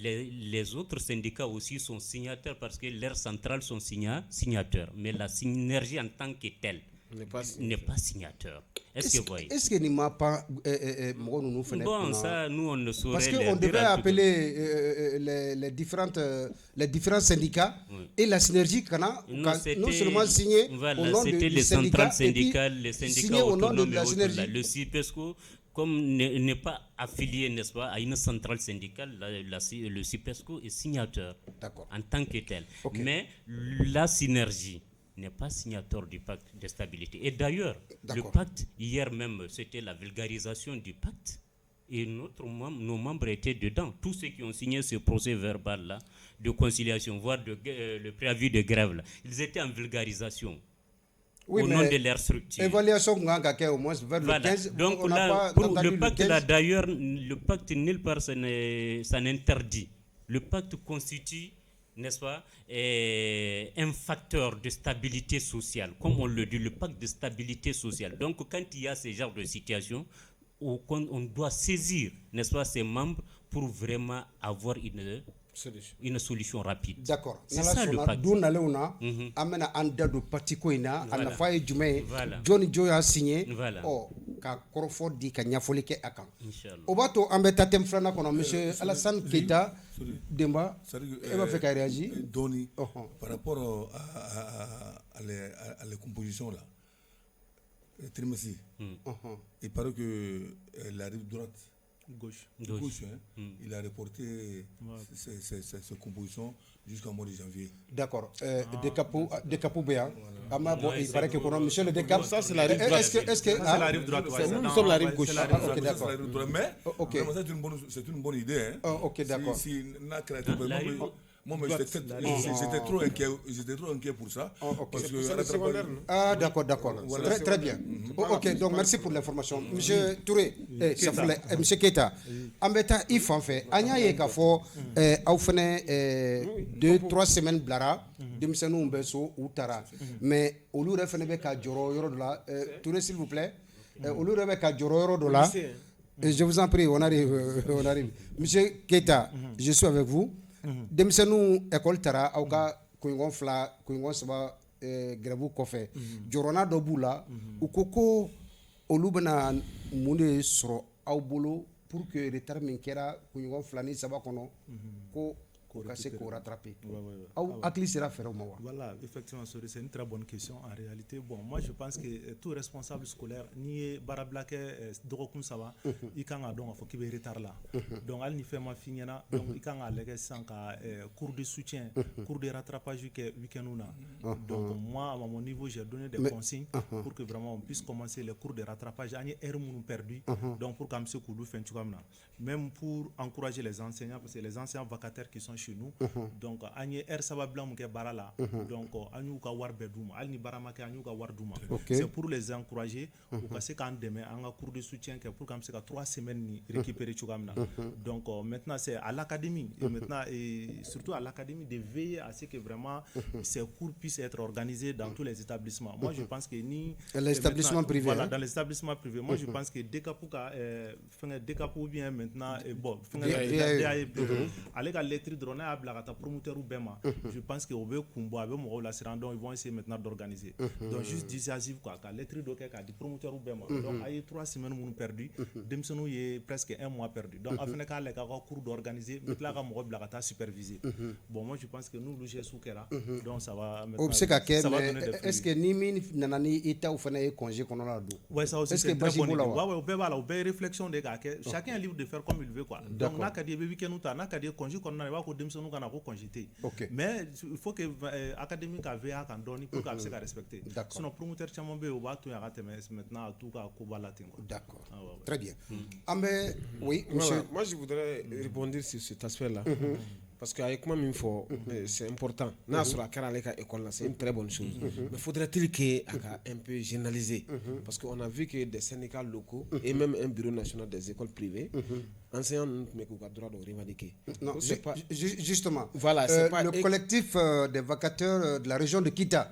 Les autres syndicats aussi sont signataires parce que leurs centrales sont signateurs. Mais la synergie en tant que telle n'est pas signateur. Est-ce que vous voyez? Est-ce que n'y a pas bon, ça, nous, on ne saurait. Parce qu'on devait appeler les différents syndicats et la synergie qu'on a non seulement signé au nom les centrales syndicales, les syndicats autonomes et autres. Le CIPESCO, comme n'est pas affilié, n'est-ce pas, à une centrale syndicale, le CIPESCO est signateur en tant que tel. Mais la synergie n'est pas signateur du pacte de stabilité. Et d'ailleurs, le pacte, hier même, c'était la vulgarisation du pacte. Et nos membres étaient dedans. Tous ceux qui ont signé ce procès verbal-là de conciliation, voire le préavis de grève, là, ils étaient en vulgarisation. Au nom de leur structure. Évaluation au moins vers le 15. Donc on là, pour le pacte là, d'ailleurs, le pacte nulle part ça n'interdit. Le pacte constitue, n'est-ce pas, un facteur de stabilité sociale, comme on le dit, le pacte de stabilité sociale. Donc quand il y a ce genre de situation, on doit saisir, n'est-ce pas, ses membres pour vraiment avoir une solution rapide. D'accord. C'est ça le pacte. D'où naleuna amena anda do parti ko ina ala faye jumé Johnny Joy a signé ka korofo di ka nyafoli ke akan. Inchallah. Obato ambeta tem frana kono monsieur Alassane Keita Demba et va faire réagir Doni par rapport à les compositions là. Trimessi. Il paraît que la rive droite gauche il a reporté ses compositions jusqu'au mois de janvier. D'accord. Decapo Béa. Il paraît que pour monsieur le Decap, ça c'est la rive droite. Est-ce que c'est la rive droite? Nous sommes la rive gauche. Ok, d'accord. Mais c'est une bonne idée. Ok, d'accord. Moi, j'étais trop inquiet pour ça. Parce que d'accord. Très bien. Ok, donc merci pour l'information. Monsieur Touré, monsieur Keita, Ambeta Ifanfe, Anya Yekafo, Aufene 2-3 semaines blara, Dimsenou Mbeso ou Tara. Mais au lieu de faire ka Joro Yoro de là, Touré s'il vous plaît, au lieu de faire ka Joro Yoro de là, je vous en prie, on arrive. Monsieur Keita, je suis avec vous. Demsenu école tara aw ka kuingon fla kuingon saba grève kofé jorona do bula u koko olu bena munde soro aw bolo pour que retard min kera kuingon fla ni saba kono ko qu'on rattraper. Voilà, effectivement, c'est une très bonne question en réalité. Bon, moi je pense que tout responsable scolaire, ni barablake dorokun saba, il kan a donc faut qu'il y ait retard là. Donc al ni fait ma fignana, donc il kan a légué sans cours de soutien, cours de rattrapage week-end. Donc moi à mon niveau j'ai donné des consignes pour que vraiment on puisse commencer les cours de rattrapage. Ani air moun perdu, donc pour comme ce koulou fait même pour encourager les enseignants parce que les enseignants vacataires qui sont chez nous, donc ani air saba blanc mouké barala, donc anu ka war beduma, al ni barama ke anu ka war duma. C'est pour les encourager ou parce qu'en demain on a cours de soutien que pour comme c'est 3 semaines ni récupérer chugamna. Donc maintenant c'est à l'académie et maintenant et surtout à l'académie de veiller à ce que vraiment ces cours puissent être organisés dans tous les établissements. Moi je pense que ni l'établissement privé, voilà, dans les établissements privés, moi je pense que décapou bien maintenant bon aller à l'étri drone à blagata promoteur ou bema, je pense que au be kumbo avec mo la donc ils vont essayer maintenant d'organiser. Donc juste dissuasif quoi, qu'à l'étri do ka di promoteur ou bema. Donc ay 3 semaines mon perdu, demsonu y presque 1 mois perdu. Donc afin ka les cours d'organiser, maintenant ka mo blagata superviser. Bon moi je pense que nous le GSU kera, donc ça va maintenant ça va donner des fruits. Est-ce que ni min nanani état ou fana congé qu'on a do? Ouais, ça aussi c'est très bon. Ouais, réflexion des gars, chacun est libre de faire comme il veut quoi. Donc n'a qu'à dire week-end ou n'a qu'à dire congé qu'on a pas ko demsonu kana ko congété. Mais il faut que académique avait à donner pour qu'on se respecter. Sinon promoteur chamombe au bas tout y a maintenant tout cas ko balatin. D'accord. Très bien. Ambe oui, monsieur. Moi je voudrais rebondir sur cet aspect là. Parce qu'avec moi, c'est important. C'est une très bonne chose. Mais faudrait-il qu'il un peu généraliser? Parce qu'on a vu que des syndicats locaux et même un bureau national des écoles privées, enseignants n'ont pas droit de revendiquer. Non, justement. Voilà, le collectif des vacataires de la région de Kita.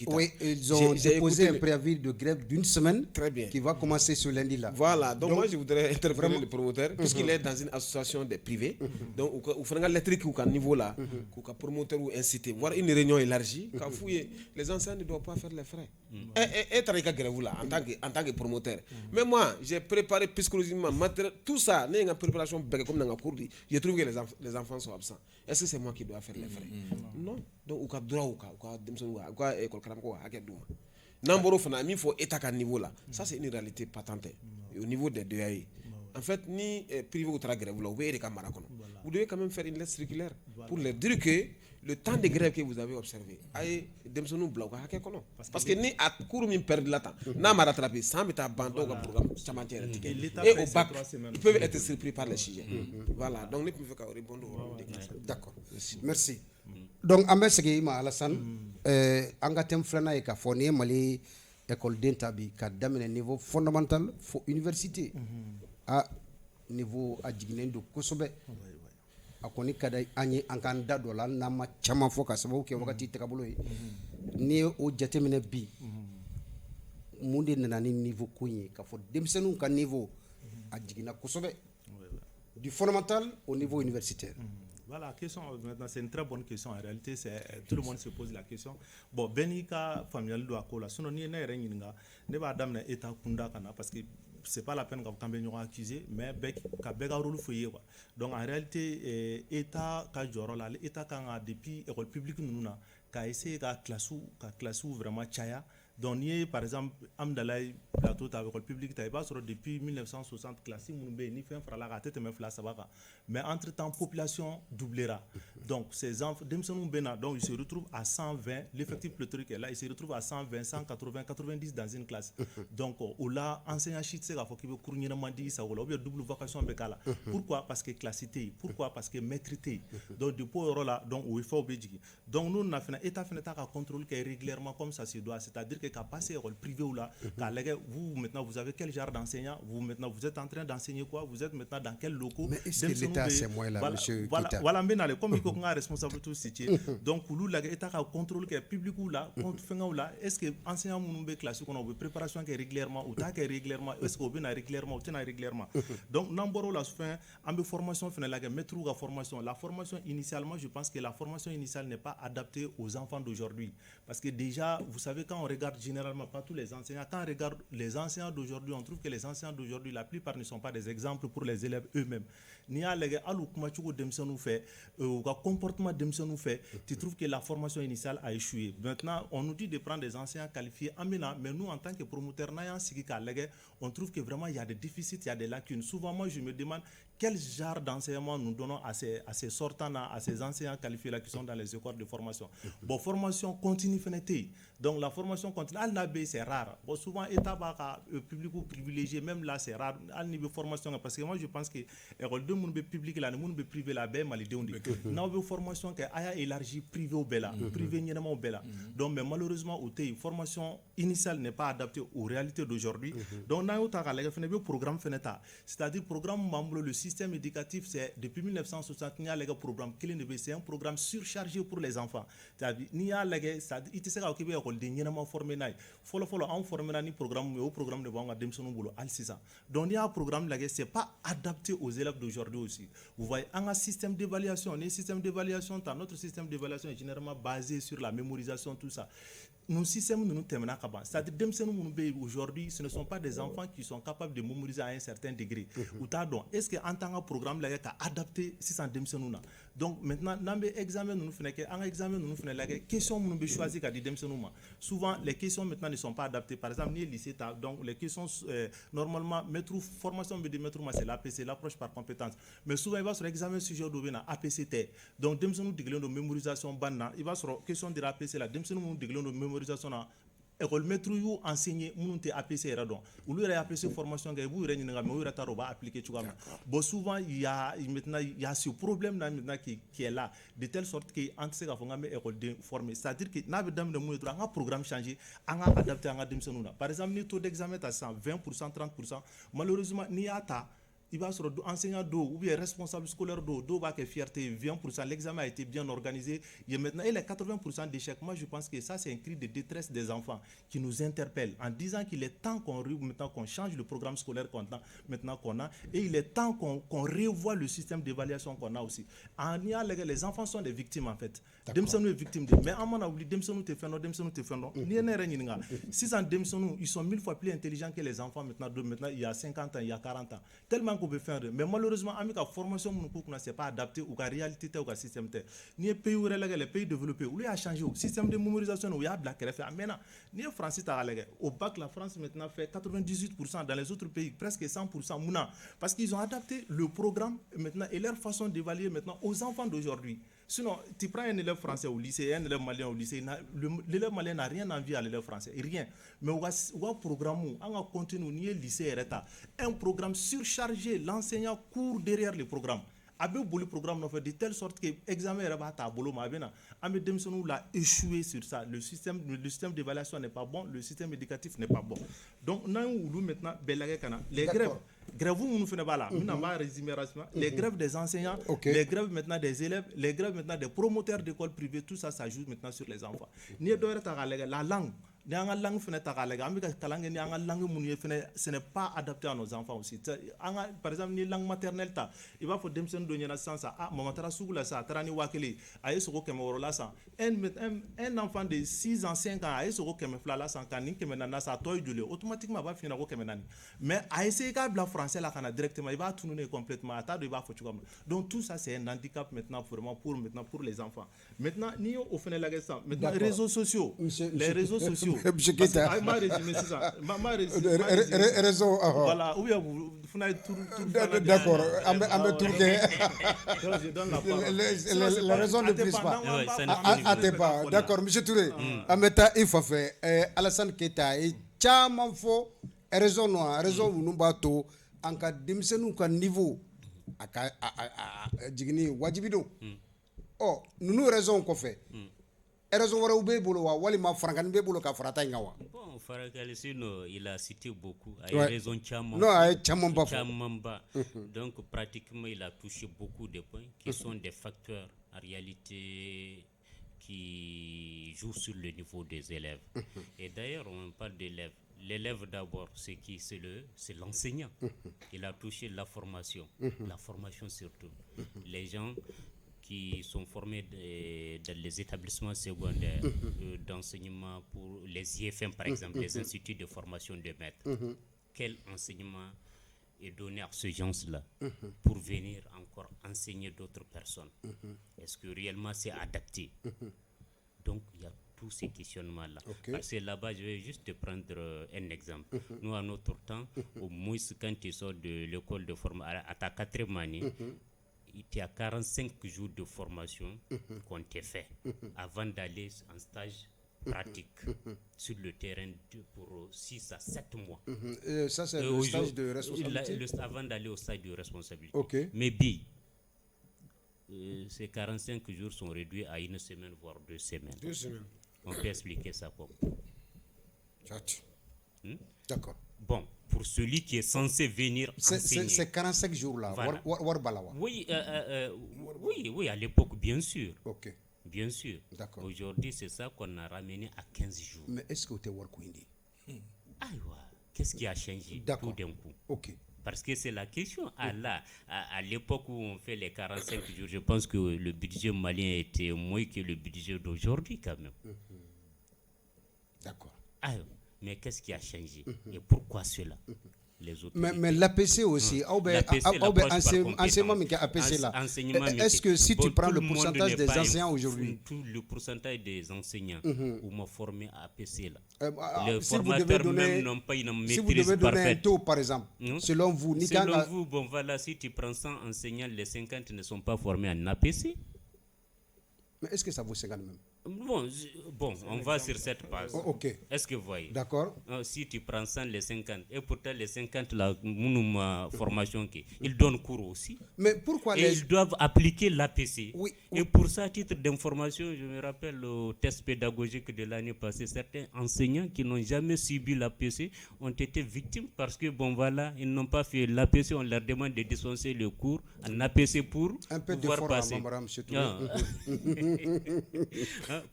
Oui, ils ont déposé un préavis de grève d'une semaine. Très bien. Qui va commencer ce lundi là. Voilà, donc moi je voudrais interpeller le promoteur, puisqu'il est dans une association des privés. Donc, vous ferez qu'au niveau là, qu'au promoteur ou inciter, voir une réunion élargie, quand fouiller, les enseignants ne doivent pas faire les frais. Et tu as grève là, en tant que promoteur. Mais moi, j'ai préparé psychologiquement, tout ça, il y a une préparation comme dans la cour, je trouve que les enfants sont absents. Est-ce que c'est moi qui dois faire les frais? Non. Donc, il y a droit à école Karamko à Akedouma. Namboro fana, il faut état à niveau là. Ça, c'est une réalité patente. Et au niveau des DAI. En fait, ni privé ou grève, vous devez quand même faire une lettre circulaire pour leur dire que le temps de grève que vous avez observé, parce que ni à court min perdre là-temps, n'a pas rattrapé, sans mettre à bandon au programme et au bac, ils peuvent être surpris par les sujets. Voilà, donc nous pouvons répondre. D'accord, merci. Donc, en fait, Alassane, Angatem Flana et Kafoni, Mali, école d'Intabi, qui a un niveau fondamental pour l'université. À niveau à jignen do kosobe akoni kada anyi ankanda dola nama chama foka sababu ke wakati tekabulo ni o jatemene bi munde nanani niveau kunye ka fo demsenu ka niveau a jigina kosobe du fondamental au niveau universitaire. Voilà, question maintenant c'est une très bonne question en réalité, c'est tout le monde se pose la question. Bon, benika familial do akola sono ni na renginga ne ba damna état kunda kana parce que c'est pas la peine quand on accusé mais ka rôle foyer quoi. Donc en réalité état ka joro la état ka depuis école publique nous na ka essayer ka classe vraiment chaya. Donc ni par exemple amdalay plateau ta école publique ta pas sur depuis 1960 classe ni fin fra la tête mais fla sabaka. Mais entre-temps population doublera. Donc ces enfants donc ils se retrouvent à 120, l'effectif le truc est là, ils se retrouvent à 120, 180, 90 dans une classe. Donc là enseignant shit c'est faut qu'il veut courir mandi ça ou bien double vocation bekala. Pourquoi? Parce que classité, pourquoi? Parce que maîtrisé. Donc du point là donc il faut obéir. Donc nous on a fait état fenêtre à contrôle qui est régulièrement comme ça se doit, c'est-à-dire que qu'à passer école privée ou là, vous maintenant vous avez quel genre d'enseignant, vous maintenant vous êtes en train d'enseigner quoi, vous êtes maintenant dans quel locaux. Mais est-ce que l'État c'est moi là, monsieur Kita? Voilà, mais comme il y a responsable tout situé. Donc nous l'État a contrôle qui est public ou là, est-ce que enseignant nous be classe qu'on a préparation qui est régulièrement ou ta qui est régulièrement, est-ce qu'on a régulièrement ou t'en régulièrement. Donc n'amboro la fin, en formation finale la mettre la formation. La formation initialement, je pense que la formation initiale n'est pas adaptée aux enfants d'aujourd'hui parce que déjà vous savez quand on regarde regarde généralement, pas tous les enseignants, quand on regarde les enseignants d'aujourd'hui, on trouve que les enseignants d'aujourd'hui, la plupart ne sont pas des exemples pour les élèves eux-mêmes. Ni à l'égard à l'oukumachuko demsenou fait, au comportement demsenou fait, tu trouves que la formation initiale a échoué. Maintenant, on nous dit de prendre des enseignants qualifiés en Ménan, mais nous, en tant que promoteurs, on trouve que vraiment il y a des déficits, il y a des lacunes. Souvent, moi, je me demande quel genre d'enseignement nous donnons à ces sortants-là, à ces enseignants qualifiés-là qui sont dans les écoles de formation. Bon, formation continue, donc la formation continue, à l'AB, c'est rare. Bon, souvent, l'État va public ou privilégié, même là, c'est rare, à niveau formation, parce que moi, je pense que l'école de monde public, là, monde privé, là, ben, mal n'a pas formation qui a élargi privé au Bella, privé au Bella. Donc, mais malheureusement, la formation initiale n'est pas adaptée aux réalités d'aujourd'hui. Donc, nous avons un programme, c'est-à-dire programme membre, le système éducatif, c'est depuis 1960, il y a un programme clé, c'est un programme surchargé pour les enfants. C'est-à-dire, il y a il s'est occupé de l'école formé. Follow, on formé un programme, au programme de Banga Demson Bolo, Al-Sisa. Donc, il y a un programme, c'est pas adapté aux élèves d'aujourd'hui aussi. Vous voyez, un système d'évaluation, notre système d'évaluation est généralement basé sur la mémorisation, tout ça. Nos systèmes nous terminons à c'est-à-dire aujourd'hui, ce ne sont pas des enfants qui sont capables de mémoriser à un certain degré. Est-ce qu'en tant que programme, il y a adapté si ça donc maintenant, dans l'examen, nous faisons la question nous choisir qu'à souvent, les questions maintenant ne sont pas adaptées. Par exemple, les lycées, donc les questions, normalement, formation c'est l'APC, l'approche par compétence. Mais souvent, il va sur l'examen sujet de APCT. Donc, nous de mémorisation, il va sur question de l'APC, nous de mémorisation. École maître you enseigner monte APC radon ou lui APC formation ga bu reni nga mo rata roba appliquer tu bon souvent il y a ce problème là maintenant qui est là de telle sorte que entre ces ga mais école de former c'est-à-dire que na be dam de mo un programme changé anga adapté anga demsenuna par exemple ni taux d'examen à 120% 30% malheureusement ni ata il va sur enseignant d'eau ou bien responsable scolaire d'eau va que fierté 20%, l'examen a été bien organisé et maintenant il y a 80% d'échecs. Moi je pense que ça c'est un cri de détresse des enfants qui nous interpelle en disant qu'il est temps qu'on change le programme scolaire maintenant qu'on a et il est temps qu'on revoie le système d'évaluation qu'on a aussi. Les enfants sont des victimes en fait. Demsonu est victime de mais on a oublié Demsonu te fait non si ça Demsonu ils sont 1000 fois plus intelligents que les enfants maintenant il y a 50 ans, il y a 40 ans. Tellement qu'on peut faire mais malheureusement la formation c'est pas adapté ou la réalité ou système ni pays où les pays développés où il a changé au système de mémorisation où il y a black maintenant ni français au bac la France maintenant fait 98% dans les autres pays presque 100% mouna parce qu'ils ont adapté le programme maintenant et leur façon d'évaluer maintenant aux enfants d'aujourd'hui. Sinon, tu prends un élève français au lycée, un élève malien au lycée, l'élève malien n'a rien envie à l'élève français, rien. Mais on va programme, on va continuer lycée un programme surchargé, l'enseignant court derrière le programme. Avec le programme de telle sorte que l'examen est à bolo l'a échoué sur ça. Le système d'évaluation n'est pas bon, le système éducatif n'est pas bon. Donc nous maintenant les grèves vous nous faites pas là. Nous n'avons pas résumé les grèves des enseignants, les grèves maintenant des élèves, les grèves maintenant des promoteurs d'écoles privées, tout ça joue maintenant sur les enfants. La langue la langue ce n'est pas adapté à nos enfants aussi. Par exemple, la langue maternelle, il va falloir donner un sens à un enfant de 6 ans, 5 ans, automatiquement va finir mais à essayer de français directement, il va tourner complètement à table, il va faire. Donc tout ça c'est un handicap maintenant vraiment pour les enfants. Maintenant, ni au final maintenant les réseaux sociaux, les réseaux sociaux. Réseau. Voilà, oui, d'accord. La raison ne prise pas. D'accord, monsieur Touré. Ameta il faut faire Alassane Keita et Tchaman fo raison noire, raison nous bateau en cas d'imsenu qu'un niveau à Jigni Wajibido. Oh, nous raison qu'on fait. Raison wara ube bolo wa wali ma frangan be bolo ka frata ngawa bon Faragalissino il a cité beaucoup a raison Chamamba donc pratiquement il a touché beaucoup de points qui sont des facteurs en réalité qui jouent sur le niveau des élèves et d'ailleurs on parle d'élèves. L'élève d'abord c'est qui c'est l'enseignant il a touché la formation surtout les gens qui sont formés dans les établissements secondaires d'enseignement pour les IFM, par exemple, les instituts de formation de maîtres. Quel enseignement est donné à ces gens-là pour venir encore enseigner d'autres personnes? Est-ce que réellement c'est adapté? Donc, il y a tous ces questionnements-là. Parce que là-bas, je vais juste te prendre un exemple. Nous, à notre temps, au moins, quand tu sors de l'école de formation, à ta 4e année, il y a 45 jours de formation qu'on t'a fait avant d'aller en stage pratique sur le terrain pour 6 à 7 mois. Ça, c'est le stage de responsabilité? Avant d'aller au stage de responsabilité. Mais bi, ces 45 jours sont réduits à 1 semaine, voire 2 semaines. 2 semaines. On peut expliquer ça comme. D'accord. Bon, pour celui qui est censé venir enseigner. C'est 45 jours-là. Voilà. Oui, oui, à l'époque, bien sûr. Ok. Bien sûr. D'accord. Aujourd'hui, c'est ça qu'on a ramené à 15 jours. Mais est-ce que tu es Warkwindi? Qu'est-ce qui a changé tout d'un coup? Ok. Parce que c'est la question. À l'époque où on fait les 45 jours, je pense que le budget malien était moins que le budget d'aujourd'hui quand même. D'accord. Mais qu'est-ce qui a changé? Et pourquoi cela? Les autres. Mais l'APC aussi, enseignement mais APC là. Est-ce que si tu prends le pourcentage des enseignants aujourd'hui, tout le pourcentage des enseignants où m'a formé à APC là, les si formateurs même n'ont pas une maîtrise parfaite. Si vous devez donner un taux par exemple, selon vous, bon voilà, si tu prends 100 enseignants, les 50 ne sont pas formés en APC. Mais est-ce que ça vaut 50 même? Bon, on va sur cette base. Ok. Est-ce que vous voyez? D'accord. Si tu prends 100, les 50, et pourtant les 50, la formation, ils donnent cours aussi. Mais pourquoi ils doivent appliquer l'APC. Oui. Et pour ça, à titre d'information, je me rappelle au test pédagogique de l'année passée, certains enseignants qui n'ont jamais subi l'APC ont été victimes parce que, bon voilà, ils n'ont pas fait l'APC, on leur demande de dispenser le cours en APC pour pouvoir passer. Sinon,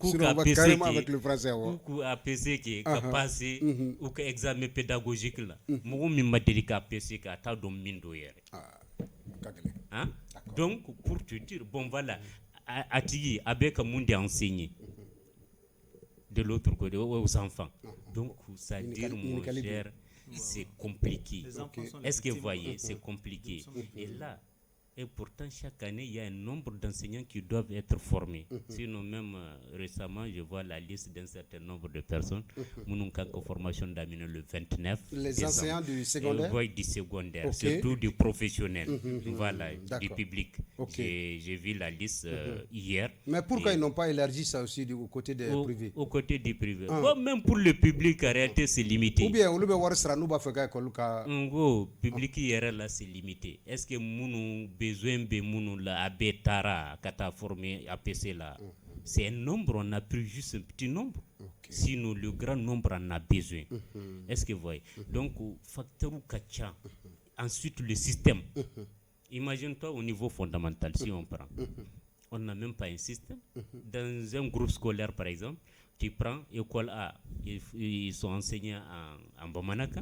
on va carrément avec le français. Ou APC qui est passé ou que examen pédagogique là. Moi, je m'ai dit qu'APC qui a tant de mindo hier. Donc, pour te dire, bon voilà, Atigi, avec un monde enseigné de l'autre côté aux enfants. Donc, ça veut dire, mon cher, c'est compliqué. Est-ce que vous voyez, c'est compliqué. Et là, et pourtant, chaque année, il y a un nombre d'enseignants qui doivent être formés. Sinon, même récemment, je vois la liste d'un certain nombre de personnes. Nous avons formation d'amener le 29. Les enseignants du secondaire? Oui, du secondaire, surtout du professionnel, voilà, du public. J'ai vu la liste hier. Mais pourquoi ils n'ont pas élargi ça aussi au côté des privés? Au côté des privés. Bon, même pour le public, en réalité, c'est limité. Ou bien, on le public hier, là, c'est limité. Est-ce que nous besoin de mounou la abetara kata formé APC là, c'est un nombre, on a pris juste un petit nombre. Sinon le grand nombre en a besoin. Est-ce que vous voyez? Donc facteur ou kacha. Ensuite le système. Imagine-toi au niveau fondamental, si on prend. On n'a même pas un système. Dans un groupe scolaire par exemple, tu prends école A, ils sont enseignés en Bamanaka,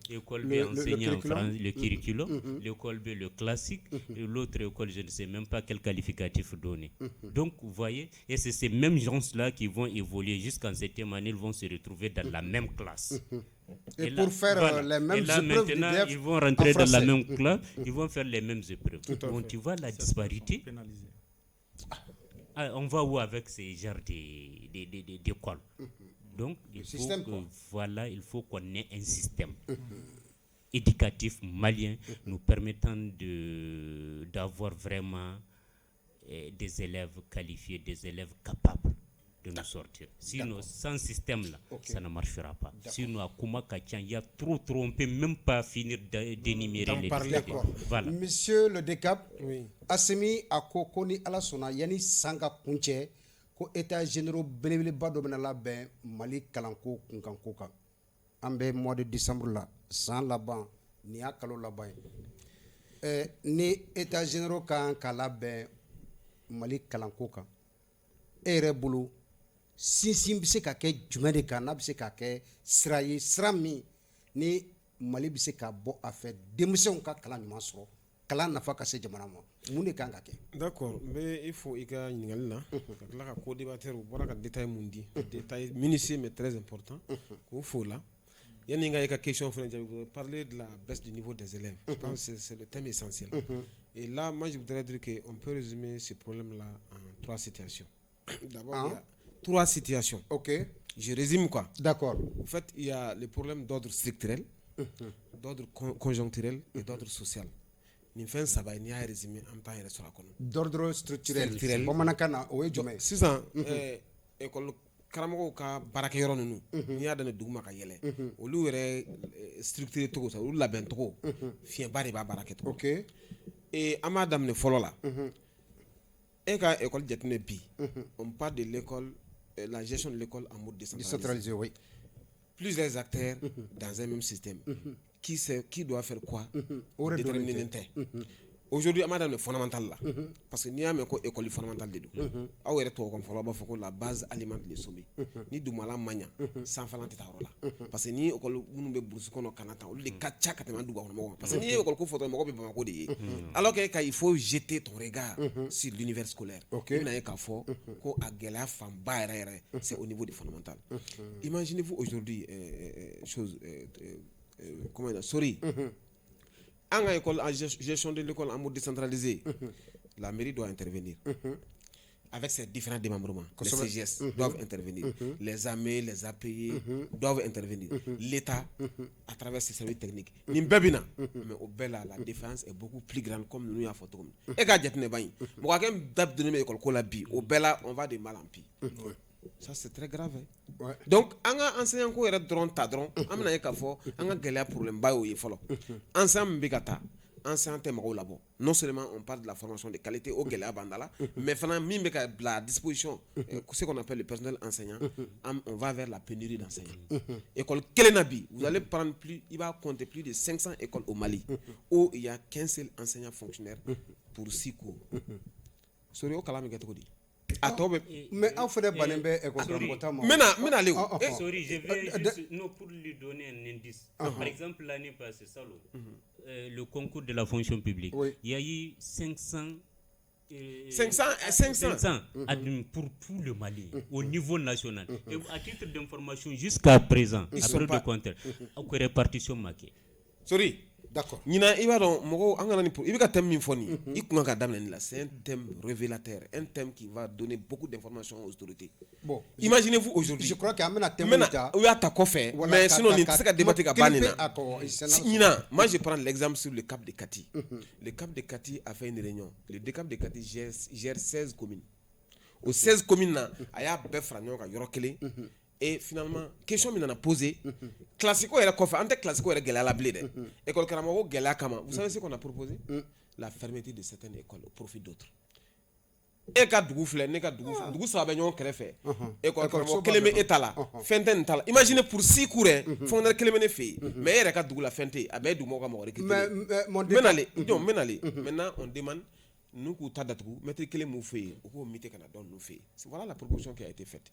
école B enseignée en France, le curriculum, l'école B le classique, et l'autre école je ne sais même pas quel qualificatif donner. Donc vous voyez, et c'est ces mêmes gens-là qui vont évoluer jusqu'en 7e année, ils vont se retrouver dans la même classe. Et pour faire les mêmes épreuves maintenant, ils vont rentrer dans la même classe, ils vont faire les mêmes épreuves. Donc tu vois la disparité. On va où avec ces genres d'écoles? Donc, il faut qu'on ait un système éducatif malien nous permettant d'avoir vraiment des élèves qualifiés, des élèves capables de nous sortir. Sinon, sans système là, ça ne marchera pas. Sinon, à Koumakachan, il y a trop, on ne peut même pas finir d'énumérer les d'accord. Voilà. Monsieur le décap, Assemi Akokoni Alasona, Yani Sanga Punche, ko état généraux belebele ba do la ben Mali kalanko kunkanko kan. Ambe mois de décembre là, sans laban, ni akalo laban. Ni état généraux kan kala ben Mali kalanko kan. Ere bulu sinsin bɛ se ka kɛ jumɛn de kan n'a bɛ se ka kɛ sira ye sira min ni Mali bɛ se ka bɔ a fɛ denmisɛnw ka kalan ɲuman sɔrɔ kalan nafa ka se jamana ma mun de kan ka kɛ. D'accord, mais il faut ka ɲininkali la ka tila ka co-débatteur u bɔra ka détail mun di détail minutieux mais très important k'o fo la yani ka question fana jaabi parler de la baisse du niveau des élèves. Je pense que c'est le thème essentiel. Et là moi je voudrais dire que on peut résumer ce problème là en 3 situations. D'abord il y a 3 situations. OK. Je résume quoi. D'accord. En fait, il y a le problème d'ordre structurel, d'ordre conjoncturel et d'ordre social. Ni fɛn saba n'i y'a résumé an bɛ taa an yɛrɛ sɔrɔ a kɔnɔ. D'ordre structurel bamanankan na o ye jumɛn ye. Sisan école karamɔgɔw ka baarakɛyɔrɔ ninnu n'i y'a daminɛ dugu ma ka yɛlɛ olu yɛrɛ structuré cogo sa olu labɛn cogo fiɲɛba de b'a baara kɛ cogo. OK. An b'a daminɛ fɔlɔ la e ka école jateminɛ bi on parle de l'école la gestion de l'école en mode décentralisé. Oui. Plusieurs acteurs dans un même système. Qui doit faire quoi déterminer. Aujourd'hui, on est fondamental là. Parce que nous avons une école fondamentale de nous. La base alimente les sommets. Ni du mal à mania, sans faire là. Parce que ni école nous be bourse qu'on a Canada, on les catcha quand du gouvernement. Parce que ni école qu'on faut alors qu'il faut jeter ton regard sur l'univers scolaire. Il n'a qu'à faire qu'on a galère femme c'est au niveau des fondamentales. Imaginez-vous aujourd'hui chose comment dire, sorry. En école, en gestion de l'école en mode décentralisé, la mairie doit intervenir. Avec ses différents démembrements. Les CGS doivent intervenir. Les AME, les API doivent intervenir. L'État, à travers ses services techniques. Mais au Bella, la défense est beaucoup plus grande comme nous avons fait. Et quand au Bella, on va de mal en pis. Ça c'est très grave. Ouais. Donc, on a enseignant ko yɛrɛ dɔrɔn ta dɔrɔn an bɛna ye k'a fɔ an ka gɛlɛya problème ba y'o ye fɔlɔ. Enseignant min bɛ ka taa enseignant tɛ mɔgɔw labɔ. Non seulement on parle de la formation de qualité au gɛlɛya b'an da la, mais fana min bɛ ka bila à disposition ce qu'on appelle le personnel enseignant, on va vers la pénurie d'enseignants. École kelen na bi, vous allez prendre plus, il va compter plus de 500 écoles au Mali où il y a qu'un seul enseignant fonctionnaire pour 6 cours. Sori o kalan bɛ kɛ cogo di? Mais en fait, sorry, je vais juste pour lui donner un indice. Par exemple, l'année passée, le concours de la fonction publique, il y a eu 500 pour tout le Mali, au niveau national. Et à titre d'information, jusqu'à présent, après le compteur, à répartition marquée. Sorry. D'accord. Nina iba don mogo angana ni pour ibika thème min foni ikunga ka damna ni la c'est un thème révélateur, un thème qui va donner beaucoup d'informations aux autorités. Bon, imaginez-vous aujourd'hui. Je crois qu'il y a un thème là. Oui, ta koffé, mais sinon ni tsaka débattre ka banina. Nina, moi je prends l'exemple sur le Cap de Kati. Le Cap de Kati a fait une réunion. Le Cap de Kati gère 16 communes. Aux 16 communes là, aya be franyo ka yoro kele. Et finalement, question qu'on a posée, classico est la classico est la blé. École Karamoko Gela Kama. Vous savez ce qu'on a proposé? La fermeture de certaines écoles au profit d'autres. Et quand Dougoufle, Dougou Sabagnon Krefé, École Karamoko Keleme Etala, Fenten Tala. Imaginez pour 6 cours, fondre Keleme Fé, mais elle a Dougou la Fente, Abed Doumoga Mori. Maintenant, on demande. Nous qui avons mettre quel mot fait ou mettre qu'on a donné nous fait. Voilà la proposition qui a été faite.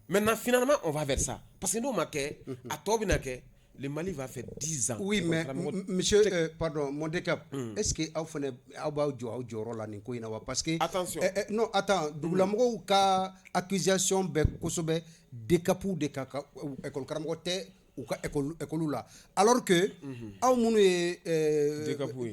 Maintenant finalement on va vers ça parce que nous marqué à Tobinake le Mali va faire 10 ans. Oui mais monsieur pardon mon décap est-ce que au fond au joro la ni ko ina wa parce que attention non attends dugula mo ka accusation be kosobe décapu de ka école karamo te ou ka école là alors que aw munu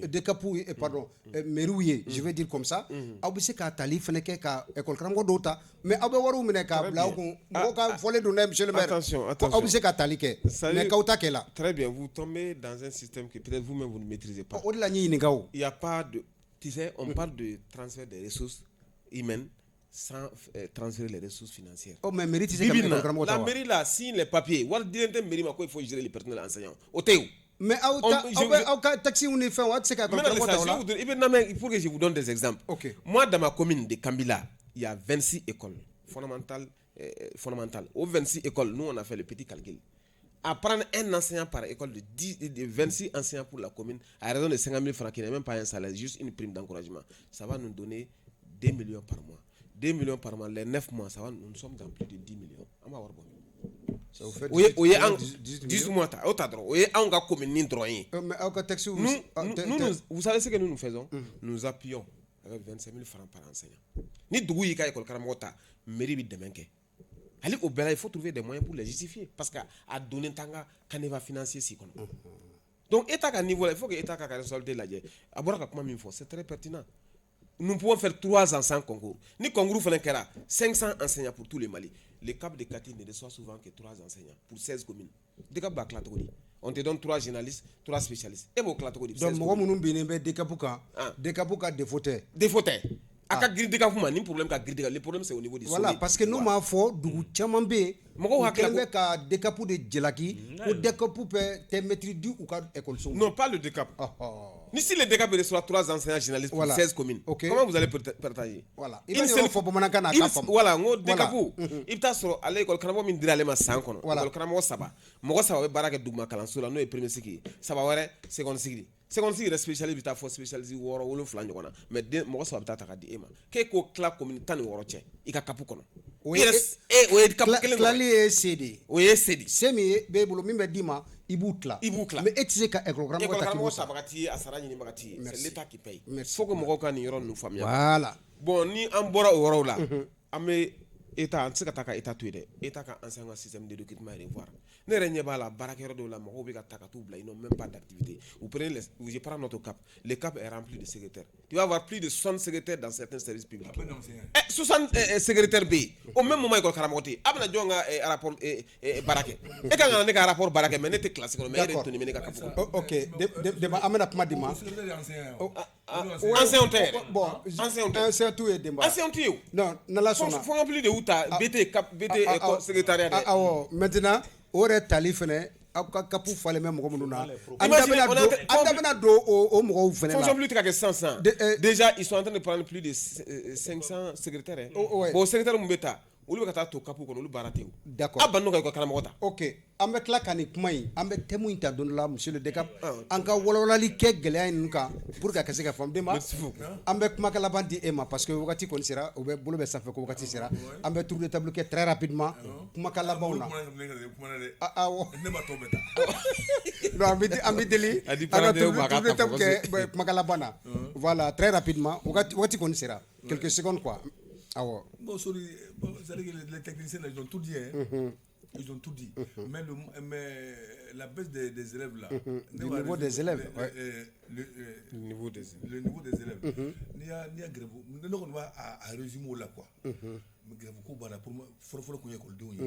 décapu pardon merouillé je vais dire comme ça aw bi se ka tali fene ke ka école karamo dota mais aw be waru mine ka bla ko mo ka volé do monsieur le maire attention aw bi se ka tali ke mais ka uta ke là très bien vous tombez dans un système que peut-être vous-même vous ne maîtrisez pas. Au-delà ni ni gawo il y a pas de tu sais on parle de transfert des ressources humaines sans transférer les ressources financières. Oh mais mérite c'est la mairie là signe les papiers. Wal dirente mairie il faut gérer les personnels enseignants. Oteo. Mais taxi on est fait what c'est il faut que je vous donne des exemples. Okay. Moi dans ma commune de Kambila, il y a 26 écoles fondamentales Aux 26 écoles, nous on a fait le petit calcul. À prendre un enseignant par école de 26 enseignants pour la commune à raison de 50 000 francs qui n'est même pas un salaire, juste une prime d'encouragement. Ça va nous donner 2 millions par mois. 2 millions par mois, les 9 mois, ça va, nous sommes dans plus de 10 millions. o ye 18 mois ta o ta dɔrɔn o ye anw ka commune dɔrɔn ye. Mais aw ka taxe vous savez ce que nous faisons? Nous appuyons avec 25 000 francs par enseignant. Ni dugu y'i ka école karamɔgɔ ta mairie bi dɛmɛ kɛ. Hali au bɛɛ la il faut trouver des moyens pour les justifier parce que a donné tanga canevas financier si kɔnɔ. Donc état ka niveau là il faut que état ka responsabilité lajɛ. A bɔra ka kuma min fɔ c'est très pertinent. Nous pouvons faire 3 ans sans concours. Ni concours fana kɛra 500 enseignants pour tous les Mali. Le Cap de Kati ne reçoit souvent que 3 enseignants pour 16 communes. DECAP b'a kila cogo di? On te donne 3 journalistes, 3 spécialistes. Et b'o kila cogo di? Donc mɔgɔ minnu binnen bɛ DECAP kan, DECAP ka défaut tɛ. Défaut tɛ. A ka giri DECAP ma ni problème ka giri DECAP. Le problème c'est au niveau des sommets. Voilà, parce que nous m'a fɔ dugu caman bɛ yen. Mɔgɔw hakili bɛ ka DECAP de jalaki ko DECAP peut te maîtrise di u ka école Non, pas le DECAP. Ni si le DECAP reçoit 3 enseignants journalistes pour 16 communes, comment vous allez partager? Voilà. Une seule fois bamanankan na ka faamu. Voilà, ngo DECAP i bɛ taa sɔrɔ ale école karamɔgɔ min dira ale ma san kɔnɔ. École karamɔgɔ 3 mɔgɔ 3 bɛ baara kɛ duguma kalanso la n'o ye premier cycle ye 3 wɛrɛ seconde cycle. Seconde cycle yɛrɛ spécialiste bɛ taa fɔ spécialiste 6 7 ɲɔgɔn na mais mɔgɔ 3 bɛ taa ta ka di e ma k'e ko tila commune 16 cɛ i ka CAP kɔnɔ. O ye CAP kelen tilali ye C de ye. O ye C de. C min b'e bolo min bɛ d'i ma i b'u tila. Mais e tɛ se ka école karamɔgɔ ta sabagati ye a sara ɲinibagati ye. C'est l'état qui paye. Faut que mɔgɔw ka nin yɔrɔ ninnu faamuya. Voilà. Bon ni an bɔra o yɔrɔw la an bɛ état an tɛ se ka taa ka état to yen dɛ. État ka enseignant ka système de recrutement revoir. Ne yɛrɛ ɲɛ b'a la baarakɛyɔrɔ dɔw la mɔgɔw bɛ ka ta ka t'u bila ils n'ont même pas d'activité. Je prends notre CAP. Le CAP est rempli de secrétaires. Tu vas avoir plus de 60 secrétaires dans certains services publics. 60 secrétaires bɛ yen. Au même moment école karamɔgɔ tɛ yen. A bɛna jɔn ka rapport baara kɛ. E kan ka na ne ka rapport baara kɛ mais ne tɛ classe kɔnɔ mais e yɛrɛ tun bɛ ne ka CAP kɔnɔ. Ok, Demba an bɛna kuma di ma. Ancien tɛ yɛrɛ. Bon, ancien t'u ye Demba. Ancien t'u ye. Non, n'Ala sɔnna. Fo ka plus de u ta BT CAP BT secrétariat dɛ. Awɔ, maintenant o yɛrɛ tali fɛnɛ aw ka CAP falen bɛ mɔgɔ minnu na. An da bɛna don o mɔgɔw fɛnɛ na. Fonction publique tɛ ka kɛ 500. Déjà ils sont en train de prendre plus de 500 secrétaires. Bon secrétaire mun bɛ ta olu bɛ ka taa to CAP kɔnɔ olu baara tɛ yen. D'accord. A banni ka école karamɔgɔ ta. Ok, an bɛ tila ka nin kuma in an bɛ thème in ta don dɔ la monsieur le DECAP an ka walawalali kɛ gɛlɛya in kan pour que a ka se ka faamu Demba an bɛ kumakan laban di e ma parce que wagati kɔni sera o bɛ bolo bɛ sanfɛ ko wagati sera an bɛ tour de table kɛ très rapidement kumakan labanw na. Awɔ. Non an bɛ deli an ka tour de table kɛ kumakan laban na voilà très rapidement wagati kɔni sera quelques secondes quoi. Awɔ. Bon, c'est-à-dire que les techniciens ils ont tout dit hein. Ils ont tout dit. Mais la baisse des élèves là. Le niveau des élèves. Le niveau des élèves. Ni a grève. Nous on va à résumer là quoi. Grève ko bana pour fɔlɔ kun ye écoledenw ye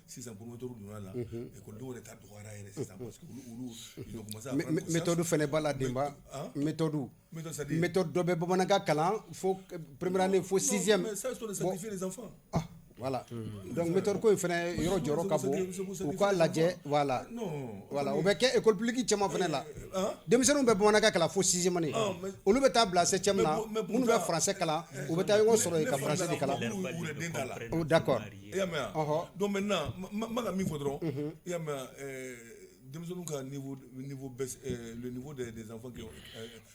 sisan promoteur donna la écoledenw yɛrɛ ta dɔgɔyara yɛrɛ sisan parce que olu ils ont commencé à prendre méthode fɛnɛ b'a la Demba méthode dɔ bɛ bamanankan kalan fo première année fo 6e. Mais ça c'est de sacrifier les enfants. Voilà. Donc méthode ko in fɛnɛ yɔrɔ jɔyɔrɔ ka bon u k'a lajɛ voilà. Voilà o bɛ kɛ école publique caman fɛnɛ la denmisɛnninw bɛ bamanankan kalan fo 6e année olu bɛ taa bila 7e na minnu bɛ français kalan u bɛ taa ɲɔgɔn sɔrɔ yen ka français de kalan. D'accord. Donc maintenant ma ka min fɔ dɔrɔn i y'a mɛn denmisɛnninw ka niveau baisse le niveau des enfants qui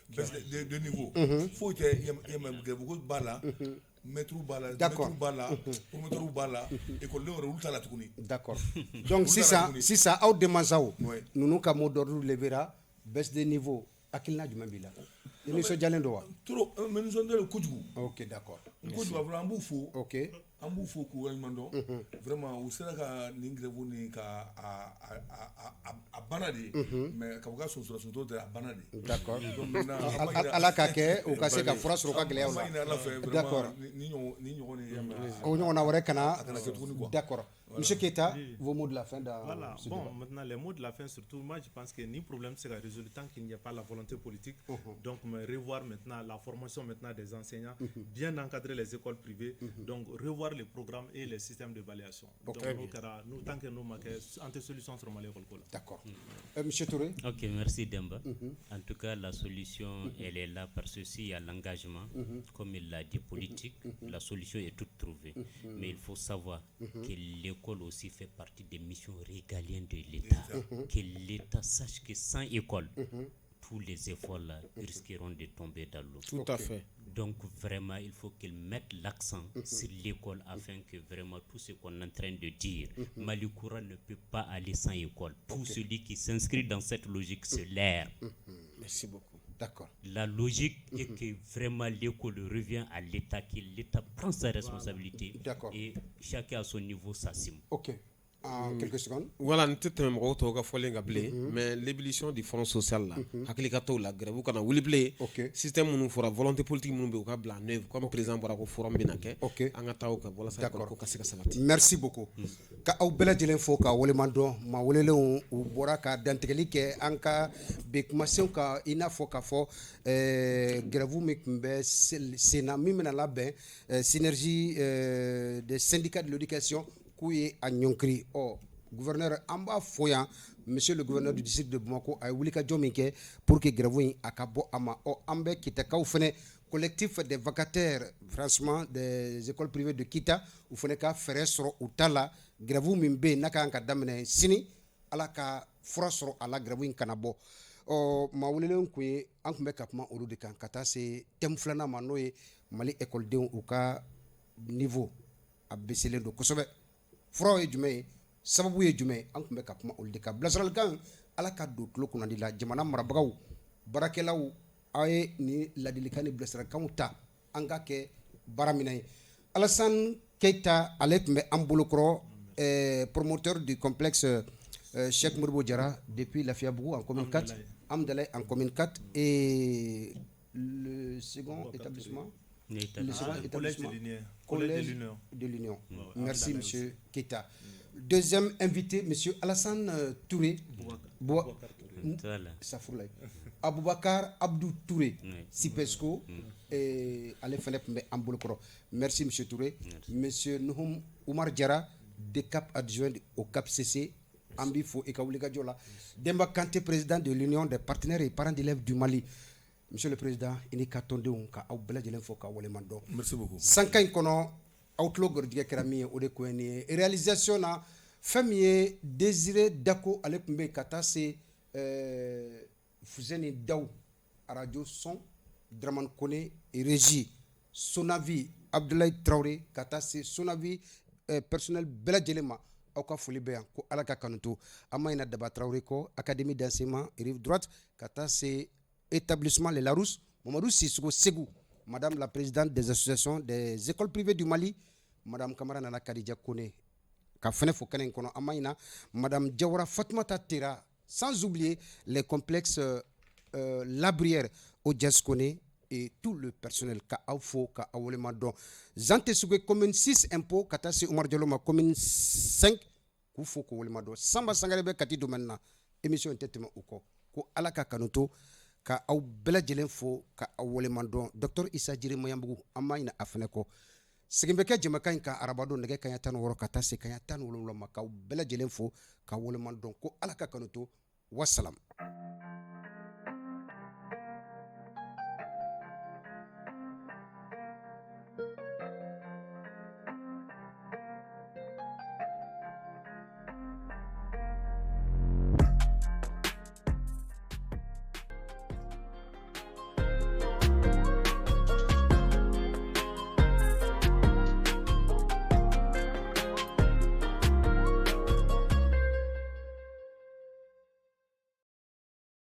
baisse de niveau foyi tɛ i y'a mɛn grève ko b'a la maître b'a la directeur b'a la promoteur b'a la écoledenw yɛrɛ olu t'a la tuguni. D'accord. Donc sisan aw denmansaw ninnu ka mot d'ordre levera baisse de niveau hakilina jumɛn b'i la i nisɔndiyalen don wa. trop mais nisɔndiyalen kojugu. Ok d'accord. kojugu vraiment an b'u fo. Ok. An b'u fo k'u waleɲuman dɔn vraiment u sera ka nin grève nin ka a banna de mais ka fɔ ka sonsoro tɛ a banna de. D'accord. Ala k'a kɛ u ka se ka fura sɔrɔ u ka gɛlɛyaw la. D'accord. Ni ɲɔgɔn ni o ɲɔgɔnna wɛrɛ kana kɛ tuguni quoi. D'accord. Monsieur Keita, vos mots de la fin dans voilà. Bon, maintenant les mots de la fin surtout moi je pense que ni problème sera résolu tant qu'il n'y a pas la volonté politique. Donc revoir maintenant la formation maintenant des enseignants, bien encadrer les écoles privées, donc revoir les programmes et les systèmes d'évaluation. Donc nous tant que nous manquons solution sur l'école. D'accord. Monsieur Touré. OK, merci Demba. En tout cas la solution elle est là parce que s'il y a l'engagement comme il l'a dit politique, la solution est toute trouvée. Mais il faut savoir que l'école aussi fait partie des missions régaliennes de l'État. Que l'État sache que sans école, tous les efforts là risqueront de tomber dans l'eau. Tout à fait. Donc vraiment, il faut qu'ils mettent l'accent sur l'école afin que vraiment tout ce qu'on est en train de dire, Malikoura ne peut pas aller sans école. Tout celui qui s'inscrit dans cette logique se l'air. Merci beaucoup. D'accord. La logique est que vraiment l'école revient à l'État, que l'État prend sa responsabilité. D'accord. Et chacun à son niveau s'assume. Ok. En quelques secondes. Voilà, nous sommes mais l'ébullition du front social là, hakilikato la grève, kana wilible, système nous fera volonté politique nous be ka bla neuve comme président bara ko forum binake. Ok. Angata ka voilà ça ko kasika sabati. Merci beaucoup. Ka aw bela jelen fo ka wolemando ma wolele u bora ka dantegeli ke anka be kumasiw ka ina fo ka fo grève mi kumbe sena mi mena labɛn synergie des syndicats de l'éducation Kouye a Nyonkri. Oh, gouverneur Amba Foyan, monsieur le gouverneur du district de Bamako, a eu Djomike pour que Gravouin Akabo Ama. Oh, Ambe Kitaka ou Fene, collectif des vacataires, franchement, des écoles privées de Kita, ou Feneka Feresro ou Tala, Gravou Mimbe, Naka Anka Damene Sini, Alaka Frosro, Ala Gravouin Kanabo. Oh, Maoulele Nkouye, Ankme Kapman Oludekan, Kata, c'est Temflana Manoye, Mali école de Ouka niveau, à Besselé de Kosobe. Fura ye jumɛn ye sababu ye jumɛn ye an tun bɛ ka kuma olu de kan bilasiralikan ala ka don tulo kunnadi la jamana marabagaw baarakɛlaw aw ye ni ladilikan ni bilasiralikanw ta an ka kɛ baara min ye Alassane Keita ale tun bɛ an bolokɔrɔ promoteur du complexe Cheikh Modibo Diarra depuis Lafiabougou en commune 4 Amdalaye en commune 4 et le second établissement Collège de l'Union. Merci, monsieur Keita. Deuxième invité, monsieur Alassane Touré. Aboubakar Abdou Touré, Sipesco. Et merci, monsieur Touré. Monsieur Nouhoum Oumar Diarra, DECAP adjoint au CAP-CC. Ambifo et Kaoulika Diola. Demba Kanté, président de l'Union des partenaires et parents d'élèves du Mali. Monsieur le Président, il y a Merci beaucoup. 5 ans kono outlook réalisation na famille Désiré Dako avec mbe kata c'est Fuzeni Daou radio son Draman Kone et régie Sonavi Abdoulaye Traoré kata c'est Sonavi personnel bela djelema auka foli be ko alaka kanuto amayna daba Traoré ko académie d'enseignement rive droite kata c'est établissement Les Larousse, Mamadou Sissoko Segou, Madame la présidente des associations des écoles privées du Mali, Madame Kamara Nana Kadija Kone, Kafene Fokane Kono Amaina, Madame Diawara Fatmata Tera, sans oublier les complexes Labrière au Djaskone et tout le personnel Ka Aufo, Ka Awolemadon. Zante Sougue commune 6 impôts, Katasi Oumar Dialoma commune 5, Koufo Kowolemado. Samba Sangarebe Kati Domenna, émission Entertainment Uko, Ko Alaka Kanuto. Ka aw bela jelen fo ka awole don Dr Issa Jiri Moyambugu amayna afene ko sigimbe ke jemakan ka arabado nege kanya tan woro kata se kanya tan wolo ma ka bela jelen fo ka awole don ko alaka kanuto wassalam.